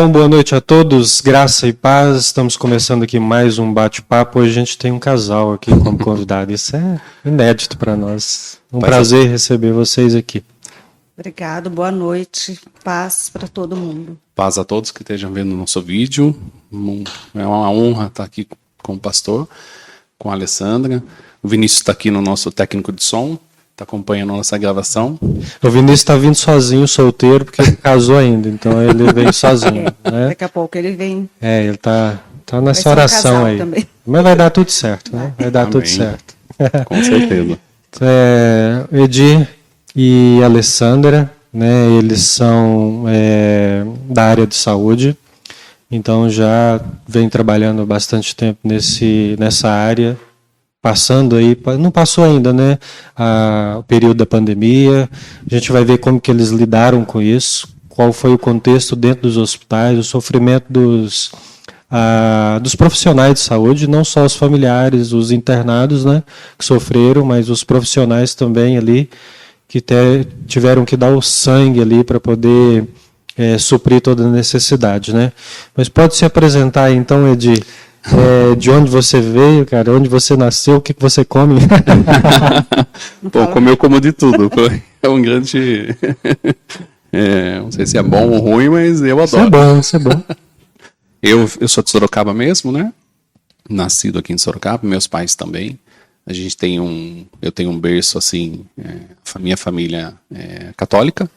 Então, boa noite a todos, graça e paz. Estamos começando aqui mais um bate-papo. Hoje a gente tem um casal aqui como convidado. Isso é inédito para nós. Prazer receber vocês aqui. Obrigado, boa noite. Paz para todo mundo. Paz a todos que estejam vendo o nosso vídeo. É uma honra estar aqui com o pastor, com a Alessandra. O Vinícius está aqui no nosso técnico de som. Está acompanhando a nossa gravação. O Vinícius está vindo sozinho, solteiro, porque ele casou ainda, então ele veio sozinho. Né? Daqui a pouco ele vem. Ele tá nessa oração aí. Também. Mas vai dar tudo certo, né? Vai dar tudo certo. Com certeza. Edi e Alessandra, né? Eles são da área de saúde, então já vem trabalhando bastante tempo nessa área. Passando aí, não passou ainda, né, o período da pandemia. A gente vai ver como que eles lidaram com isso, qual foi o contexto dentro dos hospitais, o sofrimento dos profissionais de saúde, não só os familiares, os internados, né, que sofreram, mas os profissionais também ali, que tiveram que dar o sangue ali para poder suprir toda a necessidade, né. Mas pode se apresentar aí, então, Edi, de onde você veio, cara, onde você nasceu, o que você come? Bom, comer eu como de tudo. É um grande... não sei se é bom ou ruim, mas eu adoro. Isso é bom. Eu sou de Sorocaba mesmo, né? Nascido aqui em Sorocaba, meus pais também. A gente eu tenho um berço assim, minha família é católica.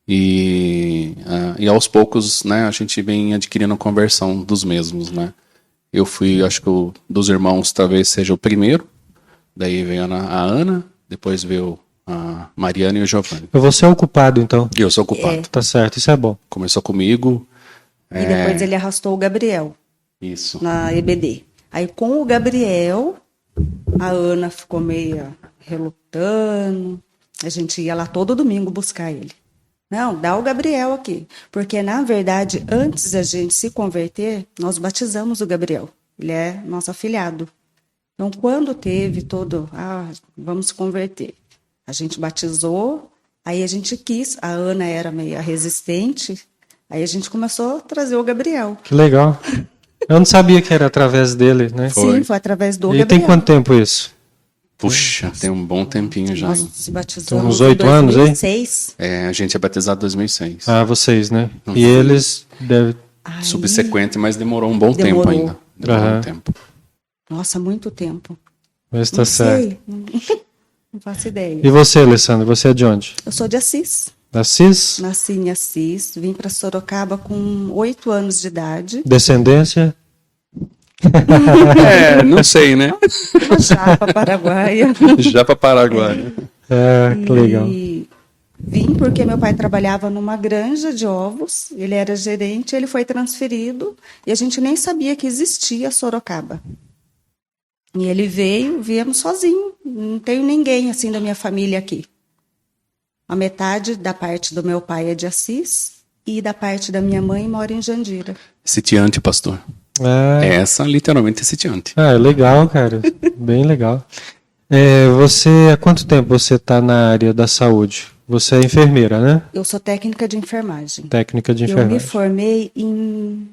E aos poucos, né, a gente vem adquirindo a conversão dos mesmos, né? Eu fui, acho que dos irmãos talvez seja o primeiro. Daí veio a Ana, depois veio a Mariana e o Giovanni. Você é o culpado, então? Eu sou o culpado. Tá certo, isso é bom. Começou comigo. E depois ele arrastou o Gabriel. Isso. Na EBD. Aí com o Gabriel, a Ana ficou meio relutando. A gente ia lá todo domingo buscar ele. Não, dá o Gabriel aqui. Porque, na verdade, antes da gente se converter, nós batizamos o Gabriel. Ele é nosso afilhado. Então, quando teve vamos se converter. A gente batizou, aí a gente quis, a Ana era meio resistente, aí a gente começou a trazer o Gabriel. Que legal. Eu não sabia que era através dele, né? Sim, foi através do Gabriel. E tem quanto tempo isso? Puxa, tem um bom tempinho já. Nós se batizamos uns 8 anos, hein? 2006. A gente é batizado em 2006. Vocês, né? E eles devem... Subsequente, mas demorou um bom tempo ainda. Demorou um tempo. Nossa, muito tempo. Mas tá certo. Não faço ideia. E você, Alessandra, você é de onde? Eu sou de Assis. Assis? Nasci em Assis, vim para Sorocaba com 8 anos de idade. Descendência? Não sei, né? Japa Paraguaia. Japa Paraguaia. Que legal. E vim porque meu pai trabalhava numa granja de ovos, ele era gerente, ele foi transferido e a gente nem sabia que existia Sorocaba. E ele viemos sozinho, não tenho ninguém assim da minha família aqui. A metade da parte do meu pai é de Assis e da parte da minha mãe mora em Jandira. Sitiante, pastor. Essa literalmente é sitiante. Legal, cara. Bem legal. Há quanto tempo você está na área da saúde? Você é enfermeira, né? Eu sou técnica de enfermagem. Técnica de enfermagem. Eu me formei em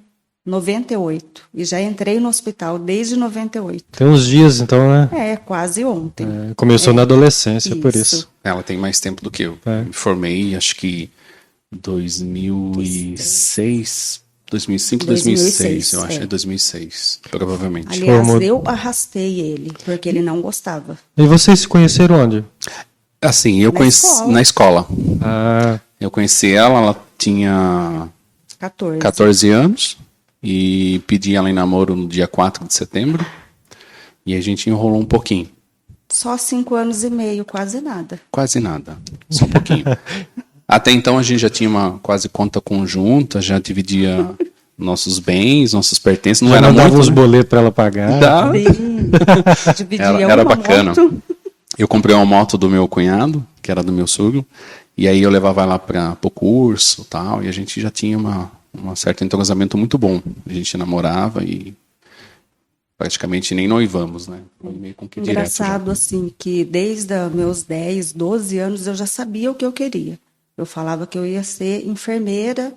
98 e já entrei no hospital desde 98. Tem uns dias, então, né? Quase ontem. Começou na adolescência, por isso. Ela tem mais tempo do que eu. Me formei, acho que 2006... 2005, 2006, eu acho. 2006, provavelmente. Aliás, eu arrastei ele, porque ele não gostava. E vocês se conheceram onde? Assim, eu conheci na escola. Eu conheci ela tinha 14 anos e pedi ela em namoro no dia 4 de setembro e a gente enrolou um pouquinho. Só 5 anos e meio, quase nada. Quase nada, só um pouquinho. Até então a gente já tinha uma quase conta conjunta, já dividia nossos bens, nossos pertences. Não já era dava muito, uns boletos para ela pagar. Dividia era bacana. Eu comprei uma moto do meu cunhado, que era do meu sogro, e aí eu levava ela para o curso, tal, e a gente já tinha um certo entrosamento muito bom. A gente namorava e praticamente nem noivamos, né? Foi meio com que engraçado assim, que desde meus 10, 12 anos eu já sabia o que eu queria. Eu falava que eu ia ser enfermeira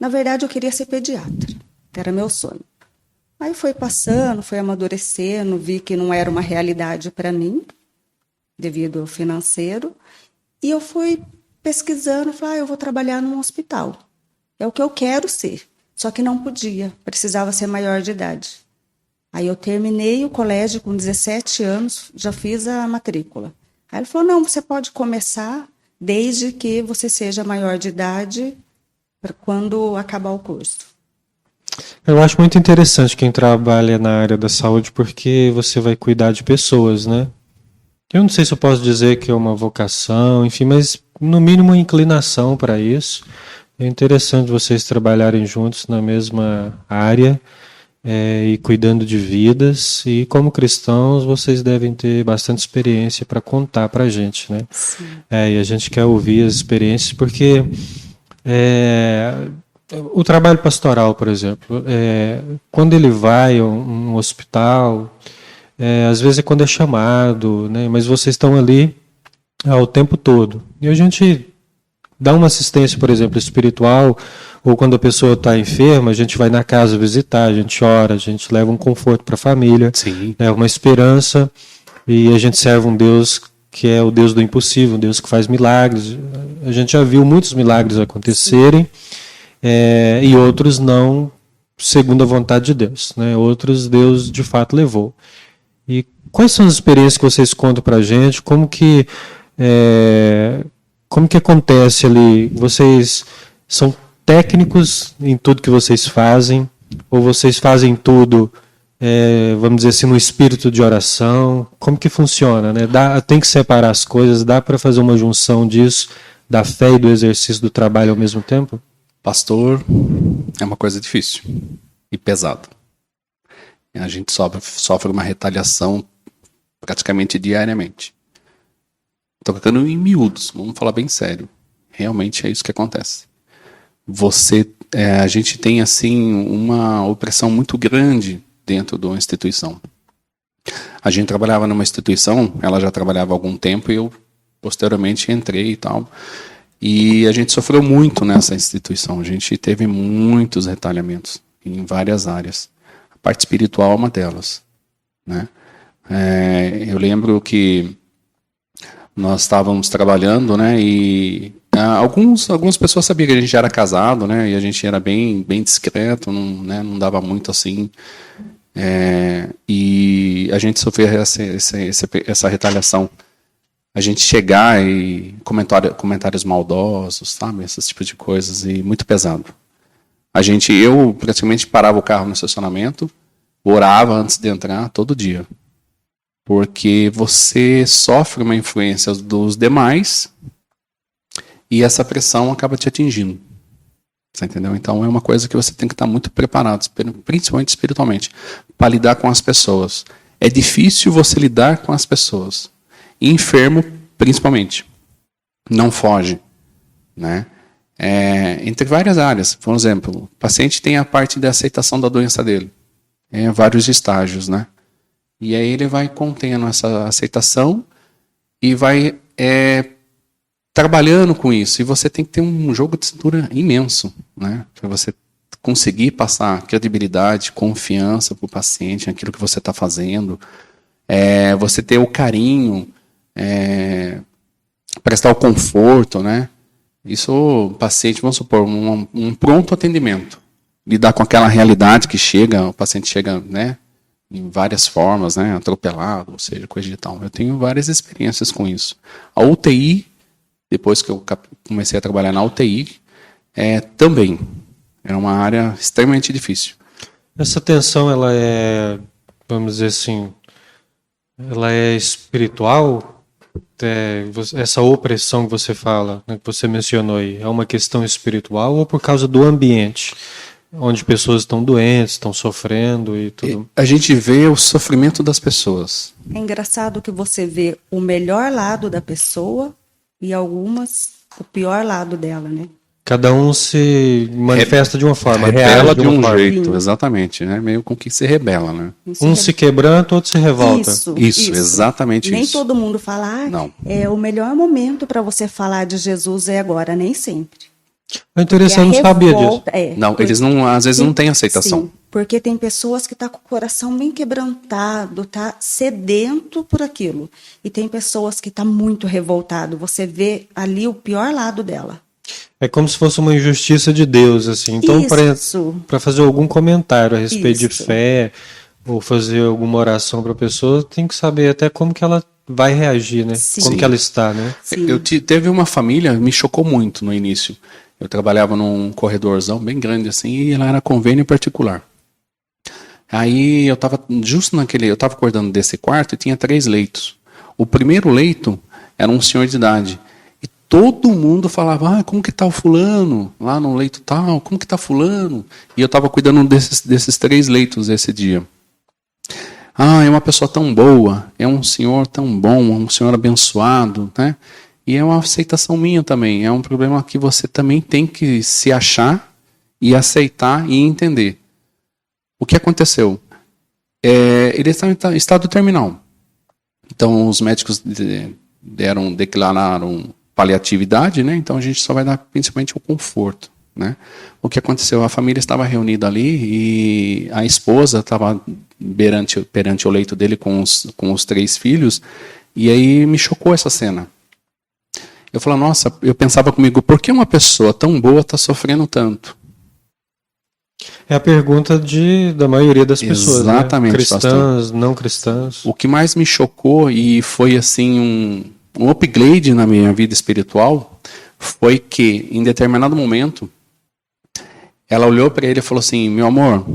Na verdade, eu queria ser pediatra, que era meu sonho. Aí foi passando, foi amadurecendo, vi que não era uma realidade para mim, devido ao financeiro. E eu fui pesquisando, falei, eu vou trabalhar num hospital. É o que eu quero ser. Só que não podia, precisava ser maior de idade. Aí eu terminei o colégio com 17 anos, já fiz a matrícula. Aí ele falou, não, você pode começar desde que você seja maior de idade para quando acabar o curso. Eu acho muito interessante quem trabalha na área da saúde, porque você vai cuidar de pessoas, né? Eu não sei se eu posso dizer que é uma vocação, enfim, mas no mínimo uma inclinação para isso. É interessante vocês trabalharem juntos na mesma área e cuidando de vidas. E como cristãos, vocês devem ter bastante experiência para contar para a gente, né? Sim. E a gente quer ouvir as experiências, porque o trabalho pastoral, por exemplo, quando ele vai a um hospital, às vezes é quando é chamado, né? Mas vocês estão ali o tempo todo. E a gente dá uma assistência, por exemplo, espiritual, ou quando a pessoa está enferma, a gente vai na casa visitar, a gente ora, a gente leva um conforto para a família, Sim. uma esperança, e a gente serve um Deus que é o Deus do impossível, um Deus que faz milagres. A gente já viu muitos milagres acontecerem, e outros não, segundo a vontade de Deus, né? Outros Deus de fato levou. E quais são as experiências que vocês contam para a gente? Como que acontece ali? Vocês são técnicos em tudo que vocês fazem? Ou vocês fazem tudo, vamos dizer assim, no espírito de oração? Como que funciona, né? Tem que separar as coisas? Dá para fazer uma junção disso, da fé e do exercício do trabalho ao mesmo tempo? Pastor é uma coisa difícil e pesada. A gente sofre uma retaliação praticamente diariamente. Estou colocando em miúdos, vamos falar bem sério. Realmente é isso que acontece. A gente tem assim uma opressão muito grande dentro de uma instituição. A gente trabalhava numa instituição, ela já trabalhava há algum tempo e eu posteriormente entrei e tal. E a gente sofreu muito nessa instituição. A gente teve muitos retalhamentos em várias áreas. A parte espiritual é uma delas, né? Eu lembro que nós estávamos trabalhando, né? E algumas pessoas sabiam que a gente já era casado, né? E a gente era bem discreto, não dava muito assim. E a gente sofreu essa retaliação. A gente chegar e comentários maldosos, sabe? Esse tipo de coisas, e muito pesado. Eu praticamente parava o carro no estacionamento, orava antes de entrar todo dia. Porque você sofre uma influência dos demais e essa pressão acaba te atingindo. Você entendeu? Então é uma coisa que você tem que estar muito preparado, principalmente espiritualmente, para lidar com as pessoas. É difícil você lidar com as pessoas. Enfermo, principalmente. Não foge, né? Entre várias áreas. Por exemplo, o paciente tem a parte da aceitação da doença dele. Vários estágios, né? E aí ele vai contendo essa aceitação e vai trabalhando com isso. E você tem que ter um jogo de cintura imenso, né? Para você conseguir passar credibilidade, confiança para o paciente naquilo que você está fazendo. Você ter o carinho, prestar o conforto, né? Isso, o paciente, vamos supor, um pronto atendimento. Lidar com aquela realidade que o paciente chega, né? Em várias formas, né? Atropelado, ou seja, coisa de tal. Eu tenho várias experiências com isso. A UTI, depois que eu comecei a trabalhar na UTI, também era uma área extremamente difícil. Essa tensão, ela vamos dizer assim, ela é espiritual? Essa opressão que você fala, né, que você mencionou aí, é uma questão espiritual ou por causa do ambiente? Onde pessoas estão doentes, estão sofrendo e tudo. A gente vê o sofrimento das pessoas. É engraçado que você vê o melhor lado da pessoa e algumas o pior lado dela, né? Cada um se manifesta de uma forma, rebela de um forma. jeito, exatamente, né? Meio com que se rebela, né? Se quebranta, outro se revolta. Isso, exatamente nem isso. Nem todo mundo fala, não. O melhor momento para você falar de Jesus é agora, nem sempre. É interessante, eu não sabia disso. Não, eles não, às vezes não têm aceitação. Sim, porque tem pessoas que estão com o coração bem quebrantado, tá sedento por aquilo. E tem pessoas que estão muito revoltado. Você vê ali o pior lado dela. É como se fosse uma injustiça de Deus, assim. Então, Isso. para fazer algum comentário a respeito de Isso. fé ou fazer alguma oração para a pessoa, tem que saber até como que ela vai reagir, né? Sim. Como que ela está, né? Sim. Teve uma família, me chocou muito no início. Eu trabalhava num corredorzão bem grande assim, e ela era convênio particular. Aí eu estava justo eu estava acordando desse quarto e tinha 3 leitos. O primeiro leito era um senhor de idade. E todo mundo falava, como que tá o fulano? Lá no leito tal, como que tá fulano? E eu estava cuidando desses 3 leitos esse dia. É uma pessoa tão boa, é um senhor tão bom, um senhor abençoado, né? E é uma aceitação minha também. É um problema que você também tem que se achar e aceitar e entender. O que aconteceu? Ele está em estado terminal. Então, os médicos declararam paliatividade, né? Então, a gente só vai dar principalmente o conforto, né? O que aconteceu? A família estava reunida ali e a esposa estava perante o leito dele com os 3 filhos. E aí me chocou essa cena. Eu falei, nossa, eu pensava comigo, por que uma pessoa tão boa está sofrendo tanto? É a pergunta da maioria das pessoas, exatamente, né? Cristãs, pastor. não cristãs. O que mais me chocou e foi assim um upgrade na minha vida espiritual foi que, em determinado momento, ela olhou para ele e falou assim, meu amor,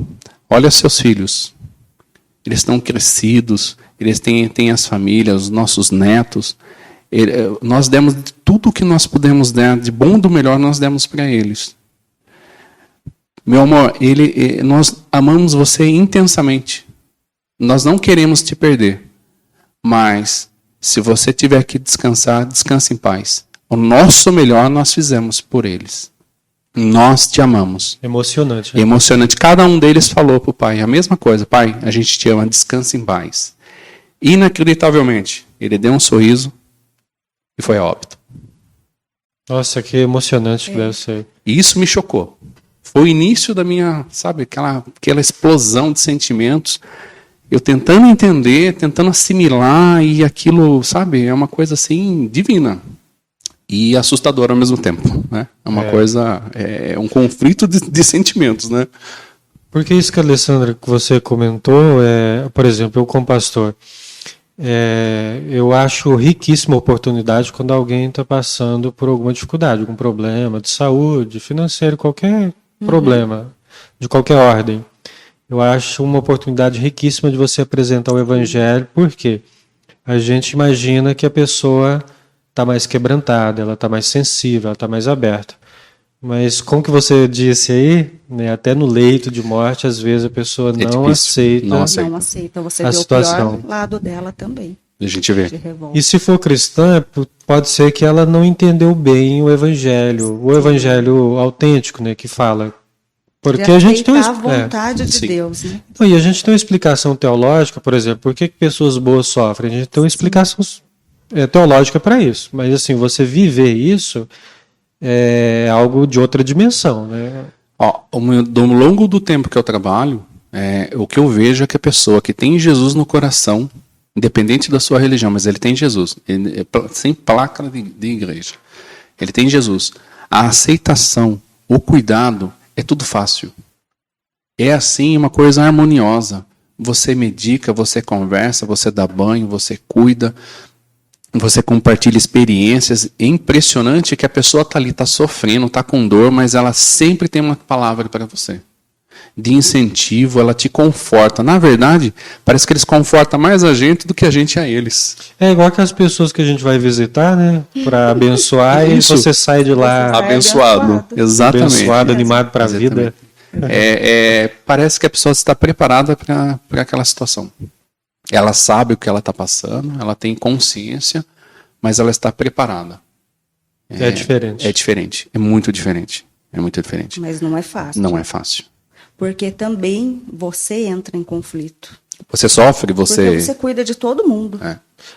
olha seus filhos. Eles estão crescidos, eles têm as famílias, os nossos netos. Nós demos tudo o que nós pudemos dar, de bom do melhor, nós demos para eles. Meu amor, nós amamos você intensamente. Nós não queremos te perder. Mas, se você tiver que descansar, descanse em paz. O nosso melhor nós fizemos por eles. Nós te amamos. Emocionante. Né? Emocionante. Cada um deles falou para o pai a mesma coisa. Pai, a gente te ama, descanse em paz. Inacreditavelmente, ele deu um sorriso e foi a óbito. Nossa, que emocionante que deve ser. E isso me chocou. Foi o início da minha, sabe, aquela explosão de sentimentos. Eu tentando entender, tentando assimilar, e aquilo, sabe, é uma coisa assim divina. E assustadora ao mesmo tempo, né? É uma coisa, é um conflito de sentimentos, né? Porque isso que a Alessandra, que você comentou, por exemplo, eu como pastor, eu acho riquíssima a oportunidade quando alguém está passando por alguma dificuldade, algum problema de saúde, financeiro, qualquer problema, de qualquer ordem. Eu acho uma oportunidade riquíssima de você apresentar o Evangelho, porque a gente imagina que a pessoa está mais quebrantada, ela está mais sensível, ela está mais aberta. Mas como que você disse aí, né, até no leito de morte, às vezes a pessoa não aceita. Não aceita. Você vê situação. O pior lado dela também. A gente vê. E se for cristã, pode ser que ela não entendeu bem o evangelho autêntico, né, que fala. Porque a gente tem a vontade de Deus, né? E a gente tem uma explicação teológica, por exemplo, por que pessoas boas sofrem? A gente tem uma explicação teológica para isso. Mas assim, você viver isso é algo de outra dimensão, né? Ao longo do tempo que eu trabalho, o que eu vejo é que a pessoa que tem Jesus no coração, independente da sua religião, mas ele tem Jesus, sem placa de igreja, ele tem Jesus. A aceitação, o cuidado, é tudo fácil. É assim uma coisa harmoniosa. Você medica, você conversa, você dá banho, você cuida, você compartilha experiências. É impressionante que a pessoa está ali, está sofrendo, está com dor, mas ela sempre tem uma palavra para você. De incentivo, ela te conforta. Na verdade, parece que eles confortam mais a gente do que a gente a eles. É igual aquelas pessoas que a gente vai visitar, né? Para abençoar e você sai de lá abençoado. Exatamente. Abençoado, animado para a vida. Parece que a pessoa está preparada para aquela situação. Ela sabe o que ela está passando, ela tem consciência, mas ela está preparada. É diferente. É diferente. É muito diferente. É muito diferente. Mas não é fácil. Não é fácil. Porque também você entra em conflito. Você sofre, você... Porque você cuida de todo mundo.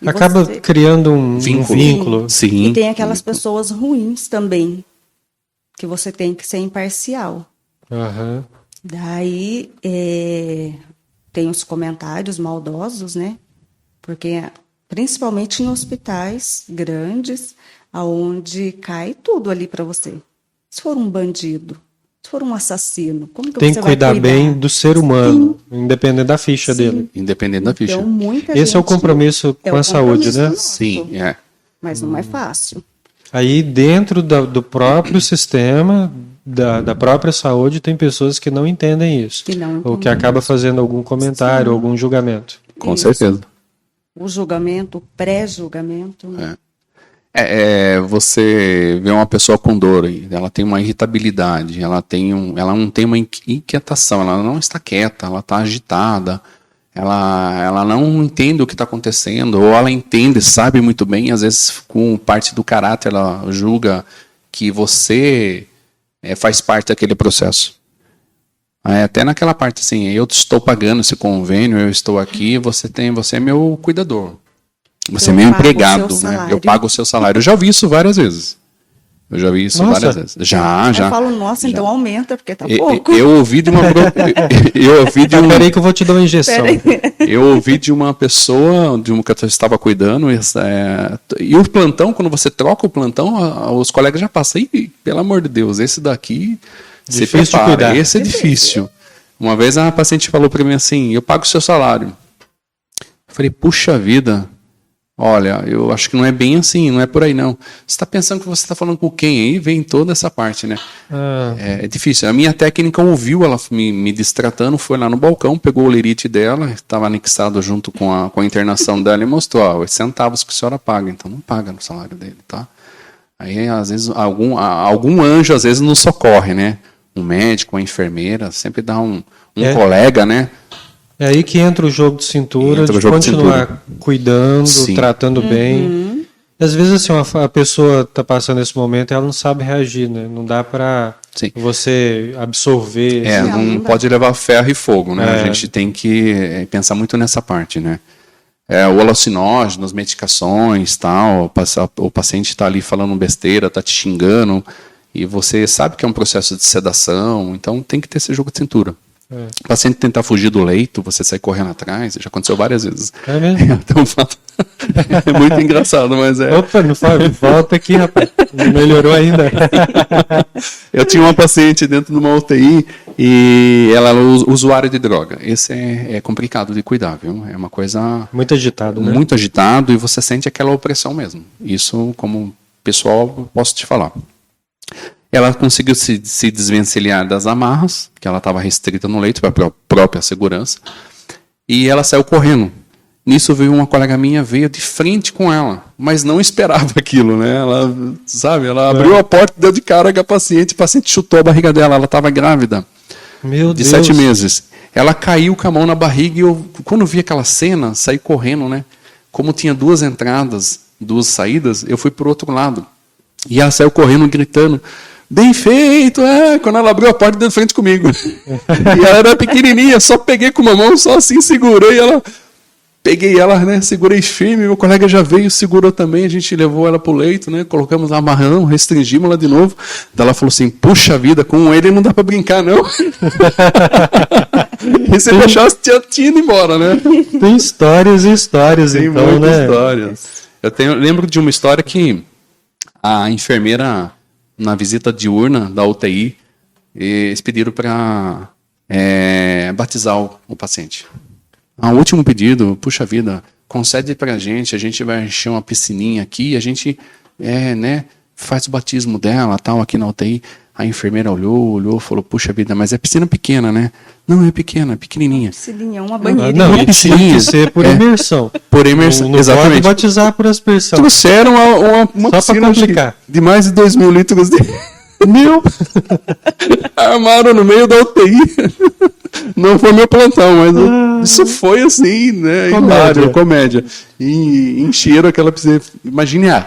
Acaba criando um vínculo. Sim. E tem aquelas pessoas ruins também. que você tem que ser imparcial. Aham. Daí tem os comentários maldosos, né? Porque principalmente em hospitais grandes, aonde cai tudo ali para você. Se for um bandido, se for um assassino, como que Tem você que vai cuidar bem do ser humano, independente da ficha dele. Independente da ficha. Então, muita Esse é o gente- compromisso com a saúde, né? nosso, Sim, é. Mas não é fácil. Aí dentro do próprio sistema, da própria saúde, tem pessoas que não entendem isso. Que não Ou que entendem acaba fazendo algum comentário, algum julgamento. Com Isso. certeza. O julgamento, o pré-julgamento. né? Você vê uma pessoa com dor, ela tem uma irritabilidade, ela não tem uma inquietação, ela não está quieta, ela está agitada, ela não entende o que está acontecendo, ou ela entende, sabe muito bem, às vezes com parte do caráter ela julga que você faz parte daquele processo. Até naquela parte assim, eu estou pagando esse convênio, eu estou aqui, você é meu cuidador. Você é meu Eu pago o empregado, seu né? salário. Eu pago o seu salário. Eu já vi isso várias vezes. Nossa. Várias vezes. Já. Eu falo, nossa, então aumenta, porque tá Eu, pouco. eu ouvi de uma eu ouvi de um Peraí que eu vou te dar uma injeção. eu ouvi de uma pessoa de uma que eu estava cuidando e o plantão, quando você troca o plantão, os colegas já passam. E pelo amor de Deus, esse daqui se Difícil de prepara, cuidar. esse é difícil. Uma vez a paciente falou para mim assim: eu pago o seu salário. Eu falei, puxa vida. Olha, eu acho que não é bem assim, não é por aí não. Você está pensando que você está falando com quem aí? Vem toda essa parte, né? É difícil. A minha técnica ouviu ela me distratando, foi lá no balcão, pegou o lerite dela, estava anexado junto com a internação dela e mostrou, ó, os centavos que a senhora paga, então não paga no salário dele, tá? Aí, às vezes, algum anjo, às vezes, nos socorre, né? Um médico, uma enfermeira, sempre dá um colega, né? É aí que entra o jogo de cintura, Entra o de jogo de continuar cintura. cuidando, Sim. tratando bem. E às vezes assim, a pessoa está passando esse momento e ela não sabe reagir, né? Não dá para Sim. você absorver. Não pode levar ferro e fogo, né? A gente tem que pensar muito nessa parte, né? O alucinógeno, as medicações, tal, o paciente está ali falando besteira, está te xingando, e você sabe que é um processo de sedação, então tem que ter esse jogo de cintura. O paciente tentar fugir do leito, você sai correndo atrás, já aconteceu várias vezes. É mesmo? Então, é muito engraçado, mas Opa, não fala, volta aqui, rapaz. Não melhorou ainda. Eu tinha uma paciente dentro de uma UTI e ela era usuária de droga. Esse é complicado de cuidar, viu? É uma coisa Muito agitado, né? muito agitado e você sente aquela opressão mesmo. Isso, como pessoal, posso te falar. Ela conseguiu se desvencilhar das amarras, que ela estava restrita no leito para a própria segurança, e ela saiu correndo. Nisso veio uma colega minha, veio de frente com ela, mas não esperava aquilo, né? Ela abriu a porta, deu de cara com a paciente chutou a barriga dela, ela estava grávida, Meu de Deus. 7 meses. Ela caiu com a mão na barriga e eu, quando vi aquela cena, saí correndo, né? Como tinha 2 entradas, 2 saídas, eu fui para o outro lado. E ela saiu correndo, gritando, bem feito, quando ela abriu a porta, deu de frente comigo. E ela era pequenininha, só peguei com uma mão, só assim, segurei ela. Peguei ela, né, segurei firme, meu colega já veio, segurou também, a gente levou ela pro leito, né, colocamos amarrão, restringimos ela de novo. Daí ela falou assim, puxa vida, com ele não dá para brincar, não. E se deixasse, tinha ido embora, né? Tem histórias e histórias, Tem então, muitas né? histórias. Lembro de uma história que a enfermeira, na visita diurna da UTI, eles pediram para batizar o paciente. O último pedido, puxa vida, concede para a gente vai encher uma piscininha aqui, a gente faz o batismo dela, tal, aqui na UTI. A enfermeira olhou, falou, puxa vida, mas é piscina pequena, né? Não, é pequena, é pequenininha. Piscininha, uma banheirinha. Não, Uma e tinha piscininha. que ser por imersão. Por imersão, Não exatamente. pode batizar por aspersão. Trouxeram uma Só pra piscina complicar. de mais de 2.000 litros de... Meu! Armaram no meio da UTI. Não foi meu plantão, mas isso foi assim, né? Comédia. E encheram aquela piscina. Imagine a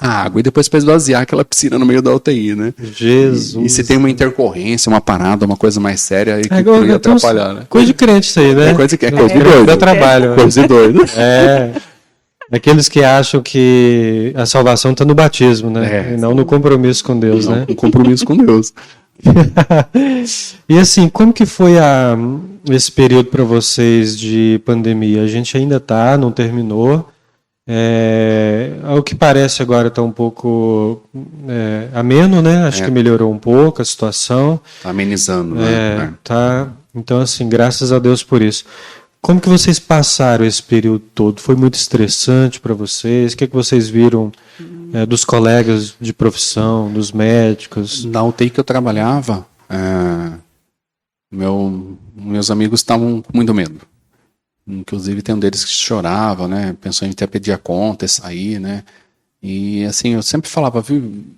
água e depois para esvaziar aquela piscina no meio da UTI, né? Jesus. E se tem uma intercorrência, uma parada, uma coisa mais séria, aí que Agora, ia atrapalhar, né? Coisa de crente isso aí, né? É coisa de Não, doido. Dá trabalho. Coisa de doido. É. Aqueles que acham que a salvação está no batismo, né? E não no compromisso com Deus, né? Um compromisso com Deus. E assim, como que foi esse período para vocês de pandemia? A gente ainda está, não terminou. Ao que parece agora está um pouco ameno, né? Acho que melhorou um pouco a situação. Tá amenizando, né? Tá. Então, assim, graças a Deus por isso. Como que vocês passaram esse período todo? Foi muito estressante para vocês? O que vocês viram dos colegas de profissão, dos médicos? Na UTI que eu trabalhava, meus amigos estavam com muito medo. Inclusive tem um deles que chorava, né? Pensou em até pedir a conta e sair, né? E assim, eu sempre falava,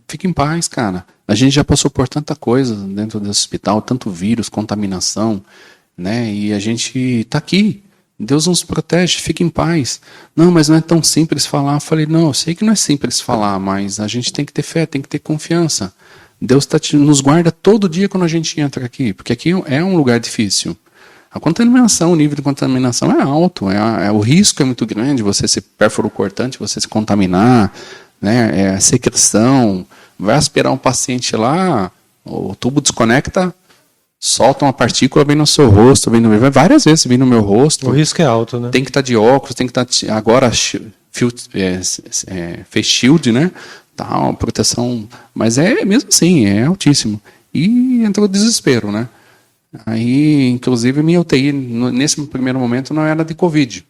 fica em paz, cara. A gente já passou por tanta coisa dentro desse hospital, tanto vírus, contaminação, né? E a gente tá aqui. Deus nos protege, fica em paz. Não, mas não é tão simples falar. Eu falei, não, eu sei que não é simples falar, mas a gente tem que ter fé, tem que ter confiança. Deus nos guarda todo dia quando a gente entra aqui, porque aqui é um lugar difícil. A contaminação, o nível de contaminação é alto, o risco é muito grande, você se pérfuro cortante, você se contaminar, né? Secreção, vai aspirar um paciente lá, o tubo desconecta, solta uma partícula, vem no seu rosto, várias vezes vem no meu rosto. O risco é alto, né? Tem que estar de óculos, tem que estar agora face shield, né? Tal, proteção, mas mesmo assim, é altíssimo. E entrou o desespero, né? Aí, inclusive, minha UTI, nesse primeiro momento, não era de Covid.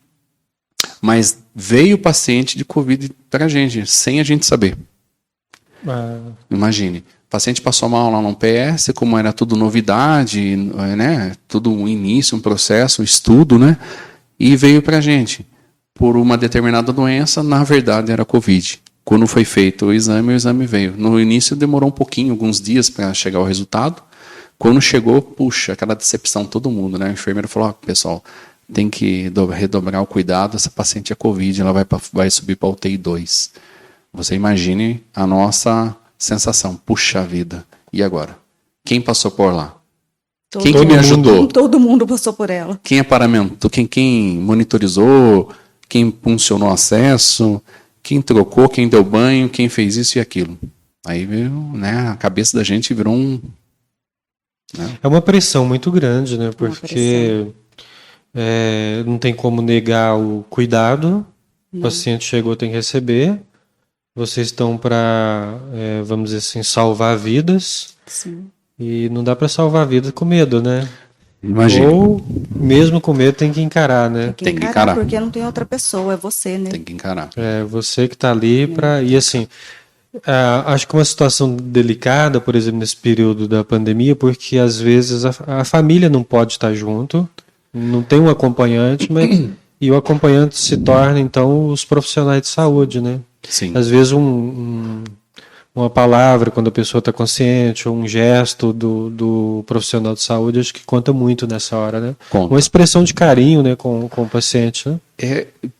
Mas veio paciente de Covid para a gente, sem a gente saber. Imagine. O paciente passou mal lá no PS, como era tudo novidade, né? Tudo um início, um processo, um estudo, né? E veio para a gente. Por uma determinada doença, na verdade era Covid. Quando foi feito o exame veio. No início demorou um pouquinho, alguns dias para chegar o resultado. Quando chegou, puxa, aquela decepção, todo mundo, né? O enfermeiro falou, pessoal, tem que redobrar o cuidado, essa paciente é Covid, ela vai subir para UTI 2. Você imagine a nossa sensação, puxa vida, e agora? Quem passou por lá? Quem que me ajudou? Todo mundo passou por ela. Quem aparamentou, quem monitorizou, quem funcionou o acesso, quem trocou, quem deu banho, quem fez isso e aquilo. Aí veio, né, a cabeça da gente virou É uma pressão muito grande, né? Porque não tem como negar o cuidado. Não. O paciente chegou, tem que receber. Vocês estão para, vamos dizer assim, salvar vidas. Sim. E não dá para salvar vidas com medo, né? Imagina. Ou mesmo com medo tem que encarar, né? Tem que encarar porque não tem outra pessoa, é você, né? Tem que encarar. É você que está ali para... E assim... acho que uma situação delicada, por exemplo, nesse período da pandemia, porque às vezes a família não pode estar junto, não tem um acompanhante, e o acompanhante se torna, então, os profissionais de saúde, né? Sim. Às vezes uma palavra, quando a pessoa está consciente, ou um gesto do profissional de saúde, acho que conta muito nessa hora, né? Conta. Uma expressão de carinho, né, com o paciente, né?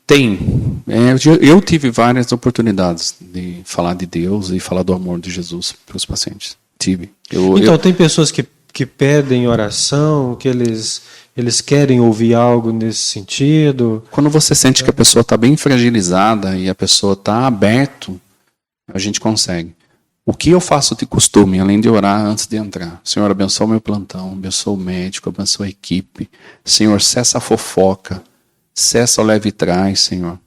Tem. Eu tive várias oportunidades de falar de Deus e falar do amor de Jesus para os pacientes. Tive. Então, tem pessoas que pedem oração, que eles querem ouvir algo nesse sentido. Quando você sente que a pessoa está bem fragilizada e a pessoa está aberta, a gente consegue. O que eu faço de costume, além de orar antes de entrar? Senhor, abençoa o meu plantão, abençoa o médico, abençoa a equipe. Senhor, cessa a fofoca, cessa o leve e traz, Senhor.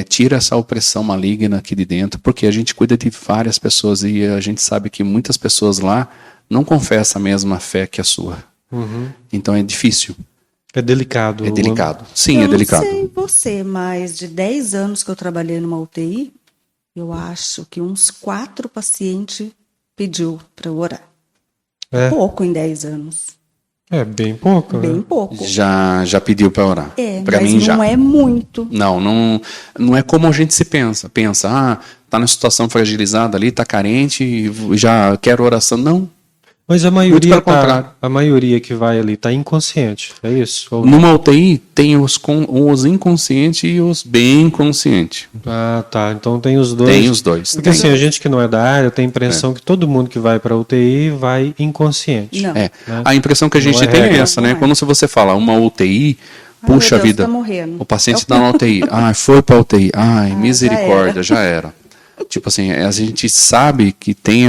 Tira essa opressão maligna aqui de dentro, porque a gente cuida de várias pessoas e a gente sabe que muitas pessoas lá não confessam a mesma fé que a sua. Uhum. Então é difícil. É delicado. É delicado. Sim, é delicado. Eu não sei você, mas de 10 anos que eu trabalhei numa UTI, eu acho que uns 4 pacientes pediu para eu orar. Pouco em 10 anos. É bem pouco. Bem né? pouco. Já pediu para orar. Pra mas mim, já. não é muito. Não é como a gente se pensa. Pensa, tá numa situação fragilizada ali, tá carente, já quer oração. Não. Mas a maioria que vai ali está inconsciente, é isso? Ou numa UTI tem os inconscientes e os bem conscientes. Ah, tá. Então tem os dois. Tem os dois. Porque assim, a gente que não é da área tem a impressão que todo mundo que vai para a UTI vai inconsciente. Não. A impressão que a gente tem é essa, né? Quando você fala uma UTI, Puxa meu Deus, vida, tá morrendo. o paciente está na UTI. Ai, foi para UTI. Ai, misericórdia, já já era. Tipo assim, a gente sabe que tem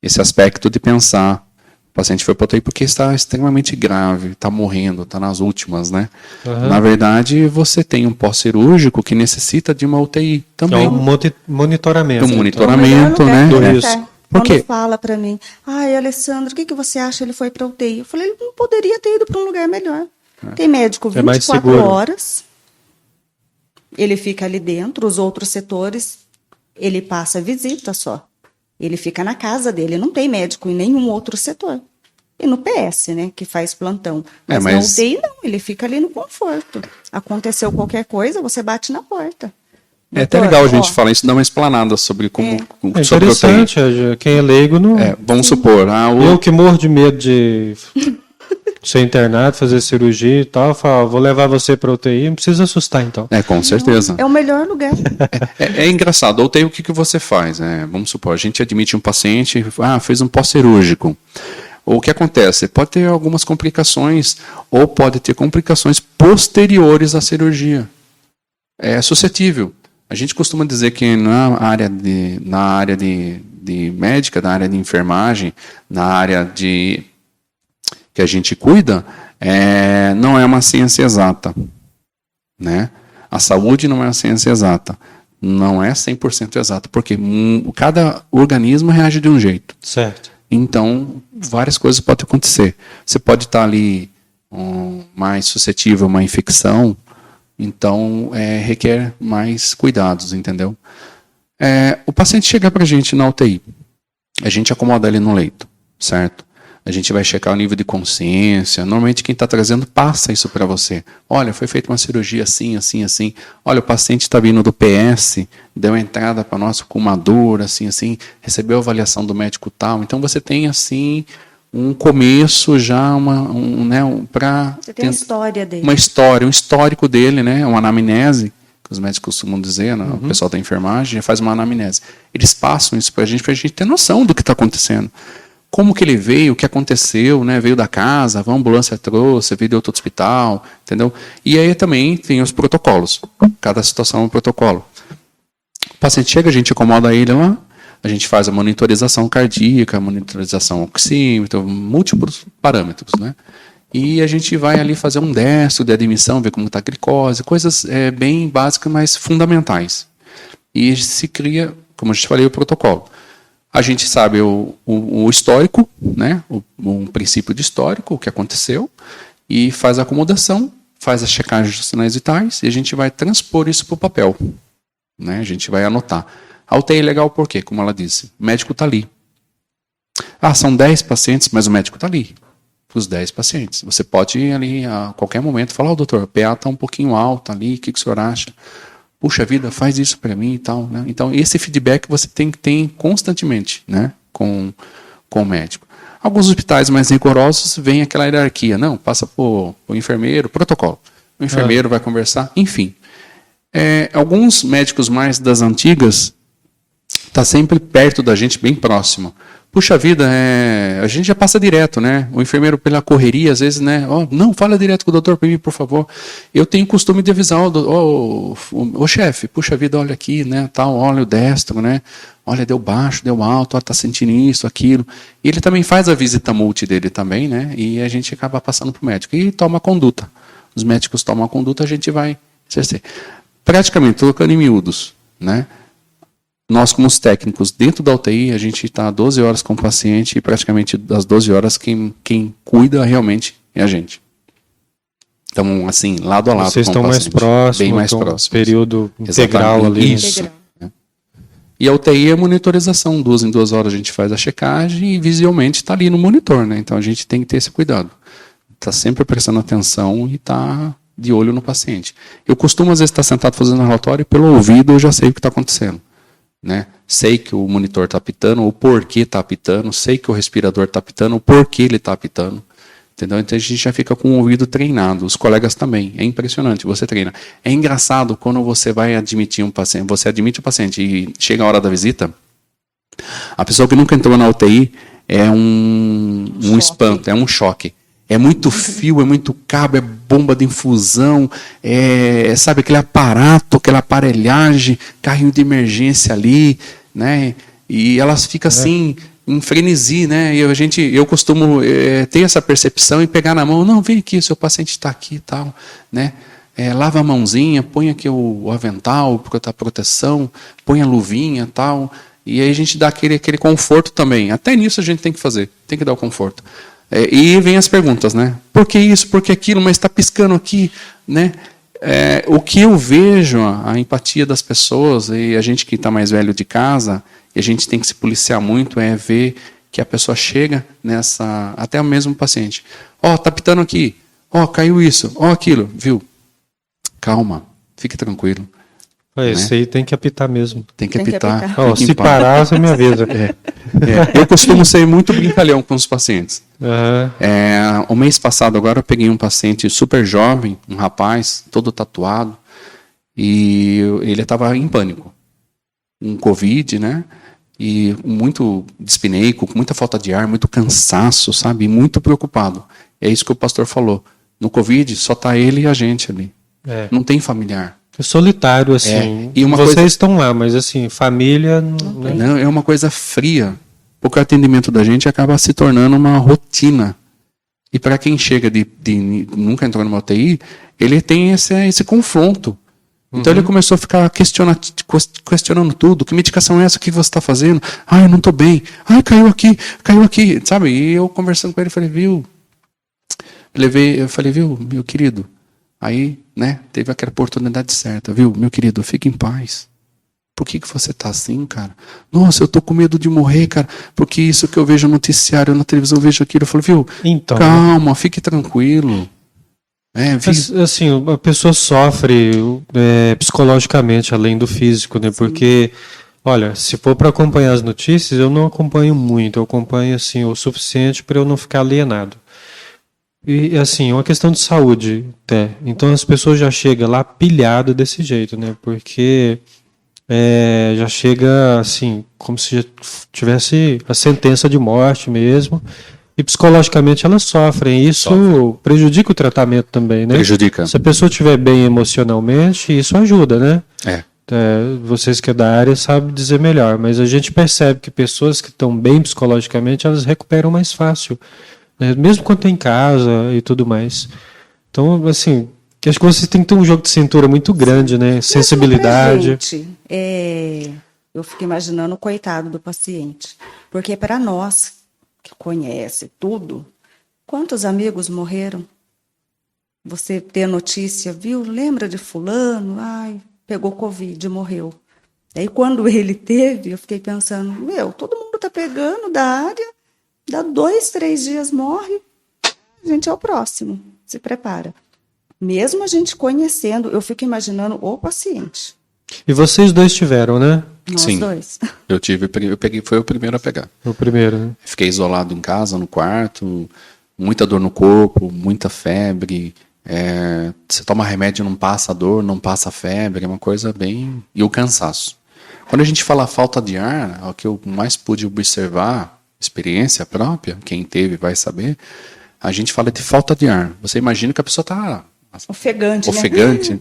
esse aspecto de pensar, o paciente foi para UTI porque está extremamente grave, está morrendo, está nas últimas, né? Aham. Na verdade, você tem um pós-cirúrgico que necessita de uma UTI É também. um monitoramento. Um então. monitoramento, O melhor lugar né? que Isso. ele tá. Por Quando quê? fala pra mim, ai, Alessandro, o que que você acha? Ele foi pra UTI. Eu falei, ele não poderia ter ido para um lugar melhor. Tem médico É mais 24 seguro. horas, ele fica ali dentro, os outros setores, ele passa visita só. Ele fica na casa dele, não tem médico em nenhum outro setor. E no PS, né, que faz plantão. Mas na UTI não, ele fica ali no conforto. Aconteceu qualquer coisa, você bate na porta. É até Doutor, legal a gente ó, falar isso, dar uma explanada sobre como É sobre a UTI. interessante, quem é leigo não. Vamos supor, Eu que morro de medo de ser internado, fazer cirurgia e tal, falo, vou levar você para UTI, não precisa assustar então. com certeza. é o melhor lugar. É engraçado, ou tem o que você faz, né? Vamos supor, a gente admite um paciente, fez um pós-cirúrgico. O que acontece? Pode ter algumas complicações, ou pode ter complicações posteriores à cirurgia. É suscetível. A gente costuma dizer que na área de médica, na área de enfermagem, na área que a gente cuida, não é uma ciência exata, né? A saúde não é uma ciência exata. Não é 100% exata, porque cada organismo reage de um jeito. Certo. Então, várias coisas podem acontecer. Você pode estar ali mais suscetível a uma infecção, então requer mais cuidados, entendeu? O paciente chega para a gente na UTI, a gente acomoda ele no leito, certo? A gente vai checar o nível de consciência. Normalmente quem está trazendo passa isso para você. Olha, foi feita uma cirurgia assim, assim, assim. Olha, o paciente está vindo do PS, deu entrada para nós com uma dor, assim, assim, recebeu avaliação do médico tal. Então você tem assim um começo já, para Você tem a história dele. uma história, um histórico dele, né? Uma anamnese, que os médicos costumam dizer, né? O pessoal da enfermagem já faz uma anamnese. Eles passam isso para a gente ter noção do que está acontecendo. Como que ele veio, o que aconteceu, né? Veio da casa, a ambulância trouxe, veio de outro hospital, entendeu? E aí também tem os protocolos. Cada situação é um protocolo. O paciente chega, a gente acomoda ele lá, a gente faz a monitorização cardíaca, a monitorização oxímetro, múltiplos parâmetros, né? E a gente vai ali fazer um destro de admissão, ver como está a glicose, coisas bem básicas, mas fundamentais. E se cria, como a gente falei, o protocolo. A gente sabe o histórico, né? Um princípio de histórico, o que aconteceu, e faz a acomodação, faz a checagem dos sinais vitais, e a gente vai transpor isso para o papel. Né? A gente vai anotar. A UTI é legal por quê? Como ela disse, o médico está ali. São 10 pacientes, mas o médico está ali. Para os 10 pacientes. Você pode ir ali a qualquer momento falar, doutor, o PA está um pouquinho alto ali, o que o senhor acha? Puxa vida, faz isso para mim e tal, né? Então, esse feedback você tem que ter constantemente, né? Com o médico. Alguns hospitais mais rigorosos vem aquela hierarquia. Não, passa por o enfermeiro, protocolo. O enfermeiro vai conversar, enfim. Alguns médicos mais das antigas tá sempre perto da gente, bem próximo. Puxa vida, a gente já passa direto, né? O enfermeiro pela correria, às vezes, né? Não, fala direto com o doutor para mim, por favor. Eu tenho costume de avisar o chefe, puxa vida, olha aqui, né? Tal, olha o destro, né? Olha, deu baixo, deu alto, tá sentindo isso, aquilo. E ele também faz a visita multi dele também, né? E a gente acaba passando para o médico. E toma a conduta. Os médicos tomam a conduta, a gente vai exercer. Praticamente, colocando em miúdos, né? Nós, como os técnicos, dentro da UTI, a gente está 12 horas com o paciente e praticamente das 12 horas quem cuida realmente é a gente. Então, assim, lado a lado Vocês com estão o mais paciente. próximos, Bem mais então, próximos. período integral Exatamente. ali. Isso. Integral. Né? E a UTI é monitorização, 2 em 2 horas a gente faz a checagem e visualmente está ali no monitor, né? Então a gente tem que ter esse cuidado. Está sempre prestando atenção e está de olho no paciente. Eu costumo, às vezes, estar sentado fazendo relatório e pelo ouvido eu já sei o que está acontecendo. Né? Sei que o monitor está apitando, o porquê está apitando, sei que o respirador está apitando, o porquê ele está apitando. Entendeu? Então a gente já fica com o ouvido treinado, os colegas também. É impressionante, você treina. É engraçado quando você vai admitir um paciente, você admite o paciente e chega a hora da visita, a pessoa que nunca entrou na UTI é um espanto, é um choque. É muito fio, é muito cabo, é bomba de infusão, sabe, aquele aparato, aquela aparelhagem, carrinho de emergência ali, né? E elas ficam assim, em frenesi, né? E eu costumo ter essa percepção e pegar na mão, não, vem aqui, seu paciente está aqui e tal, né? Lava a mãozinha, põe aqui o avental, porque a proteção, põe a luvinha e tal. E aí a gente dá aquele conforto também. Até nisso a gente tem que fazer, tem que dar o conforto. E vem as perguntas, né? Por que isso, por que aquilo, mas está piscando aqui, né? O que eu vejo, a empatia das pessoas, e a gente que está mais velho de casa, e a gente tem que se policiar muito, é ver que a pessoa chega nessa... Até o mesmo paciente. Tá pitando aqui. Caiu isso. Aquilo. Viu? Calma. Fique tranquilo. Isso aí tem que apitar mesmo. Tem que apitar. Se parar, você me avisa. Eu costumo ser muito brincalhão com os pacientes. Uhum. O mês passado, agora, eu peguei um paciente super jovem, um rapaz, todo tatuado, e ele estava em pânico. Um Covid, né? E muito dispineico, com muita falta de ar, muito cansaço, sabe? Muito preocupado. É isso que o pastor falou. No Covid, só está ele e a gente ali. Não tem familiar. É solitário, assim. E Vocês estão lá, mas assim, família... Não, é uma coisa fria. Porque o atendimento da gente acaba se tornando uma rotina. E para quem chega nunca entrou numa UTI, ele tem esse confronto. Então ele começou a ficar questionando tudo. Que medicação é essa? O que você está fazendo? Eu não estou bem. Caiu aqui. Sabe? E eu conversando com ele, falei, viu? Eu falei, viu, meu querido? Aí, né, teve aquela oportunidade certa, viu? Meu querido, fique em paz. Por que você está assim, cara? Nossa, eu estou com medo de morrer, cara, porque isso que eu vejo no noticiário, na televisão, eu vejo aquilo. Eu falei, viu? Então, calma, fique tranquilo. Assim, a pessoa sofre psicologicamente, além do físico, né? Sim. Porque, olha, se for para acompanhar as notícias, eu não acompanho muito. Eu acompanho, assim, o suficiente para eu não ficar alienado. E, assim, é uma questão de saúde, até. Então, as pessoas já chegam lá pilhado desse jeito, né? Porque já chega, assim, como se já tivesse a sentença de morte mesmo. E, psicologicamente, elas sofrem. Isso prejudica o tratamento também, né? Prejudica. Se a pessoa estiver bem emocionalmente, isso ajuda, né? Vocês que é da área sabem dizer melhor. Mas a gente percebe que pessoas que estão bem psicologicamente, elas recuperam mais fácil. Mesmo quando tem em casa e tudo mais. Então, assim, acho que você tem que ter um jogo de cintura muito grande, né? Sensibilidade. Gente, eu fico imaginando o coitado do paciente. Porque para nós, que conhece tudo, quantos amigos morreram? Você ter notícia, viu? Lembra de fulano? Pegou Covid, morreu. Aí quando ele teve, eu fiquei pensando, todo mundo está pegando da área, dá 2, 3 dias morre, a gente é o próximo, se prepara. Mesmo a gente conhecendo, eu fico imaginando o paciente. E vocês dois tiveram, né? Nós dois. Eu peguei, foi o primeiro a pegar. O primeiro, né? Fiquei isolado em casa, no quarto, muita dor no corpo, muita febre. Você toma remédio, não passa a dor, não passa a febre, é uma coisa bem... E o cansaço. Quando a gente fala falta de ar, o que eu mais pude observar, experiência própria, quem teve vai saber, a gente fala de falta de ar. Você imagina que a pessoa está ofegante,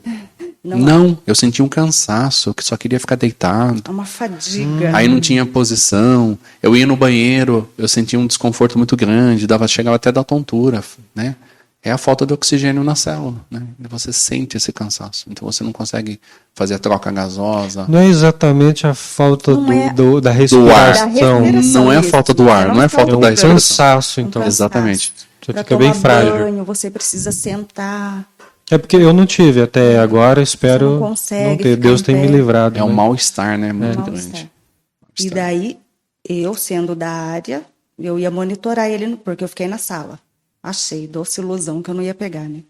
né? Não, eu senti um cansaço, que só queria ficar deitado. Uma fadiga. Aí não tinha posição. Eu ia no banheiro, eu sentia um desconforto muito grande, chegava até da tontura, né? É a falta de oxigênio na célula, né? Você sente esse cansaço. Então você não consegue fazer a troca gasosa. Não é exatamente a falta da respiração. Não é a falta do ar, não é a falta da respiração. Cansaço, então. Exatamente. Você fica bem frágil. Banho, você precisa sentar. É porque eu não tive até agora, espero não ter. Deus tem me livrado. É um mal-estar, né? Muito grande. E daí, eu sendo da área, eu ia monitorar ele, porque eu fiquei na sala. Achei, doce ilusão que eu não ia pegar, né?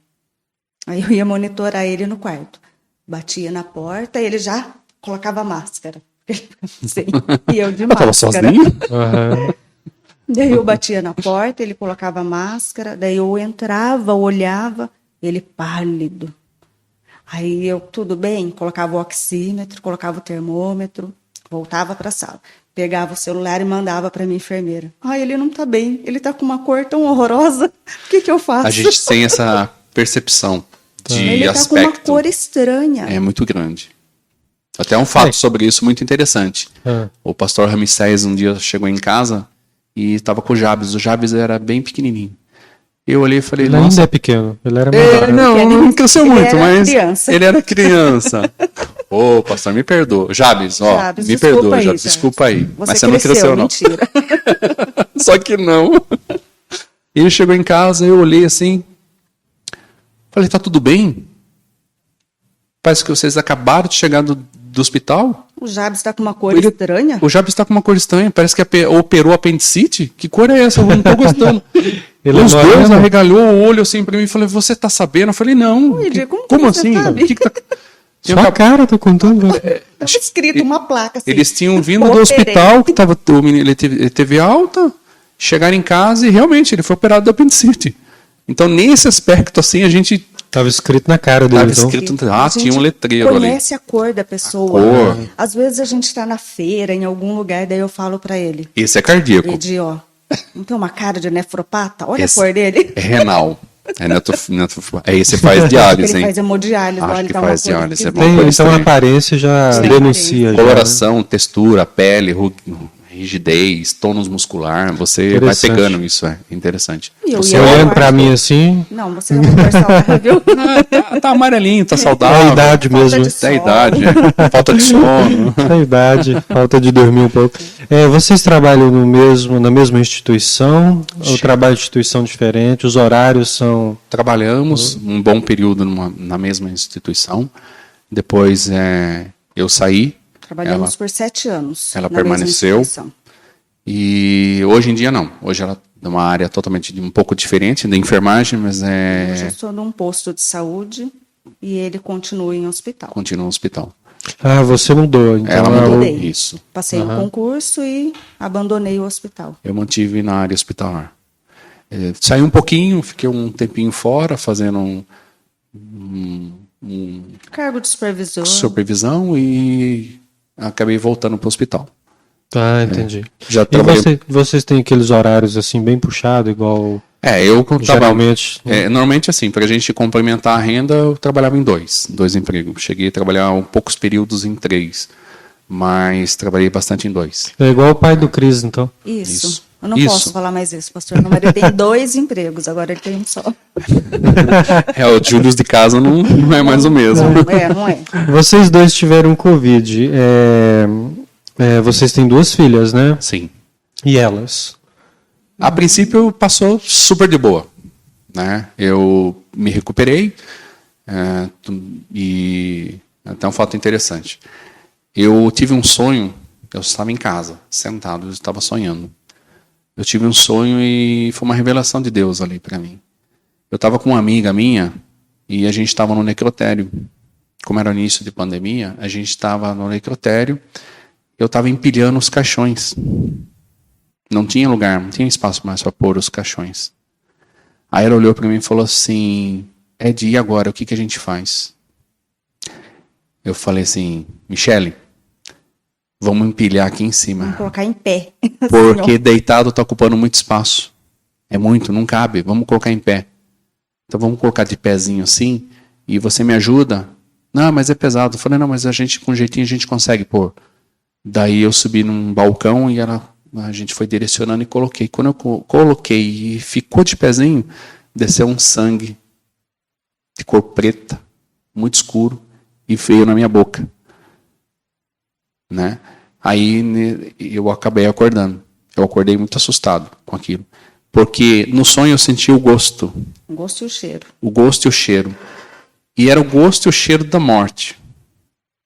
Aí eu ia monitorar ele no quarto. Batia na porta e ele já colocava a máscara. Sim, e eu de máscara. Tava sozinho? Uhum. Daí eu batia na porta, ele colocava a máscara, daí eu entrava, olhava, ele pálido. Aí eu, tudo bem, colocava o oxímetro, colocava o termômetro, voltava para a sala. pegava o celular e mandava para minha enfermeira. Ai, ele não tá bem, ele tá com uma cor tão horrorosa, o que eu faço? A gente tem essa percepção de ele aspecto. tá com uma cor estranha. É muito grande. Até um fato sobre isso muito interessante. O pastor Ramsés um dia chegou em casa e estava com o Jabes. O Jabes era bem pequenininho. Eu olhei e falei, Ele nossa... ainda é pequeno. Ele era menor. Não cresceu muito, mas criança. ele era criança. Ô, pastor, me perdoa. Jabes, Jabes, me desculpa perdoa, aí, Jabes, Jabes. desculpa aí. Você Mas você não cresceu, não. Mentira. Só que não. Ele chegou em casa, eu olhei assim, falei, tá tudo bem? Parece que vocês acabaram de chegar do hospital. O Jabes está com uma cor estranha? O Jabes está com uma cor estranha, parece que operou apendicite. Que cor é essa? Eu não tô gostando. Os dois arregalhou o olho assim pra mim e falou, você tá sabendo? Eu falei, não. Como assim? Que tá... Sua cara, tô contando. Estava escrito uma placa assim. Eles tinham vindo do hospital, que tava, o menino, ele teve alta, chegaram em casa e realmente ele foi operado do apendicite. Então, nesse aspecto, assim, a gente... Tava escrito na cara dele. Tava escrito, tinha um letreiro ali. Conhece a cor da pessoa. Cor. Às vezes a gente está na feira, em algum lugar, daí eu falo para ele. Esse é cardíaco. Edi, ó, não tem uma cara de nefropata? Olha a cor dele. É renal. Aí você faz diálise, Ele hein? faz hemodiálise. Acho olha, que tá faz uma cor diálise, é esquisita. bom. Então a aparência já denuncia. Já, Coloração, textura, pele, rigidez, tônus muscular, você vai pegando isso, é interessante. Você olhando pra mim assim... Não, você não vai saudável. Tá amarelinho, tá saudável. É a idade mesmo. Falta É a idade, falta de sono. É a idade, falta de dormir um pouco. Vocês trabalham na mesma instituição ou trabalham em instituição diferente? Os horários são... Trabalhamos um bom período na mesma instituição. Depois eu saí. Trabalhamos por 7 anos. Ela permaneceu. E hoje em dia não. Hoje ela é uma área totalmente um pouco diferente da enfermagem, mas Hoje eu estou num posto de saúde e ele continua em hospital. Continua no hospital. Ah, você mudou. Então Ela mudou. Mudei. Isso. Passei o concurso e abandonei o hospital. Eu mantive na área hospitalar. Saí um pouquinho, fiquei um tempinho fora, fazendo Cargo de supervisão e acabei voltando para o hospital. Ah, entendi. Já trabalhei... vocês têm aqueles horários assim bem puxados, igual eu geralmente? Normalmente assim, para a gente complementar a renda, eu trabalhava em dois empregos. Cheguei a trabalhar poucos períodos em 3, mas trabalhei bastante em 2. É igual o pai do Cris, então. Isso. Eu não posso falar mais isso, pastor. Meu marido tem 2 empregos, agora ele tem um só. O Júlio de casa não é mais o mesmo. Não é. Vocês dois tiveram Covid. Vocês têm 2 filhas, né? Sim. E elas? A princípio passou super de boa, né? Eu me recuperei e até um fato interessante. Eu tive um sonho, eu estava em casa, sentado, eu estava sonhando. Eu tive um sonho e foi uma revelação de Deus ali para mim. Eu estava com uma amiga minha e a gente estava no necrotério. Como era o início de pandemia, a gente estava no necrotério. Eu estava empilhando os caixões. Não tinha lugar, não tinha espaço mais para pôr os caixões. Aí ela olhou para mim e falou assim, Ed, e agora? O que a gente faz? Eu falei assim, Michele, vamos empilhar aqui em cima. Vamos colocar em pé. Porque deitado está ocupando muito espaço. É muito, não cabe. Vamos colocar em pé. Então vamos colocar de pezinho assim e você me ajuda? Não, mas é pesado. Eu falei, não, mas a gente com jeitinho a gente consegue pôr. Daí eu subi num balcão e a gente foi direcionando e coloquei. Quando eu coloquei e ficou de pezinho, desceu um sangue de cor preta, muito escuro, e veio na minha boca. Né? Aí eu acabei acordando. Eu acordei muito assustado com aquilo. Porque no sonho eu senti o gosto. O gosto e o cheiro. O gosto e o cheiro. E era o gosto e o cheiro da morte.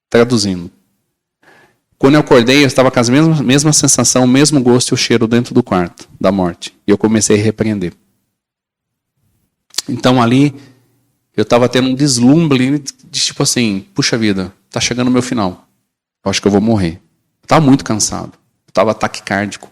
Traduzindo. Quando eu acordei, eu estava com a mesma sensação, o mesmo gosto e o cheiro dentro do quarto da morte. E eu comecei a repreender. Então ali, eu estava tendo um deslumbre de tipo assim, puxa vida, está chegando o meu final. Eu acho que eu vou morrer. Eu estava muito cansado. Eu estava taquicárdico.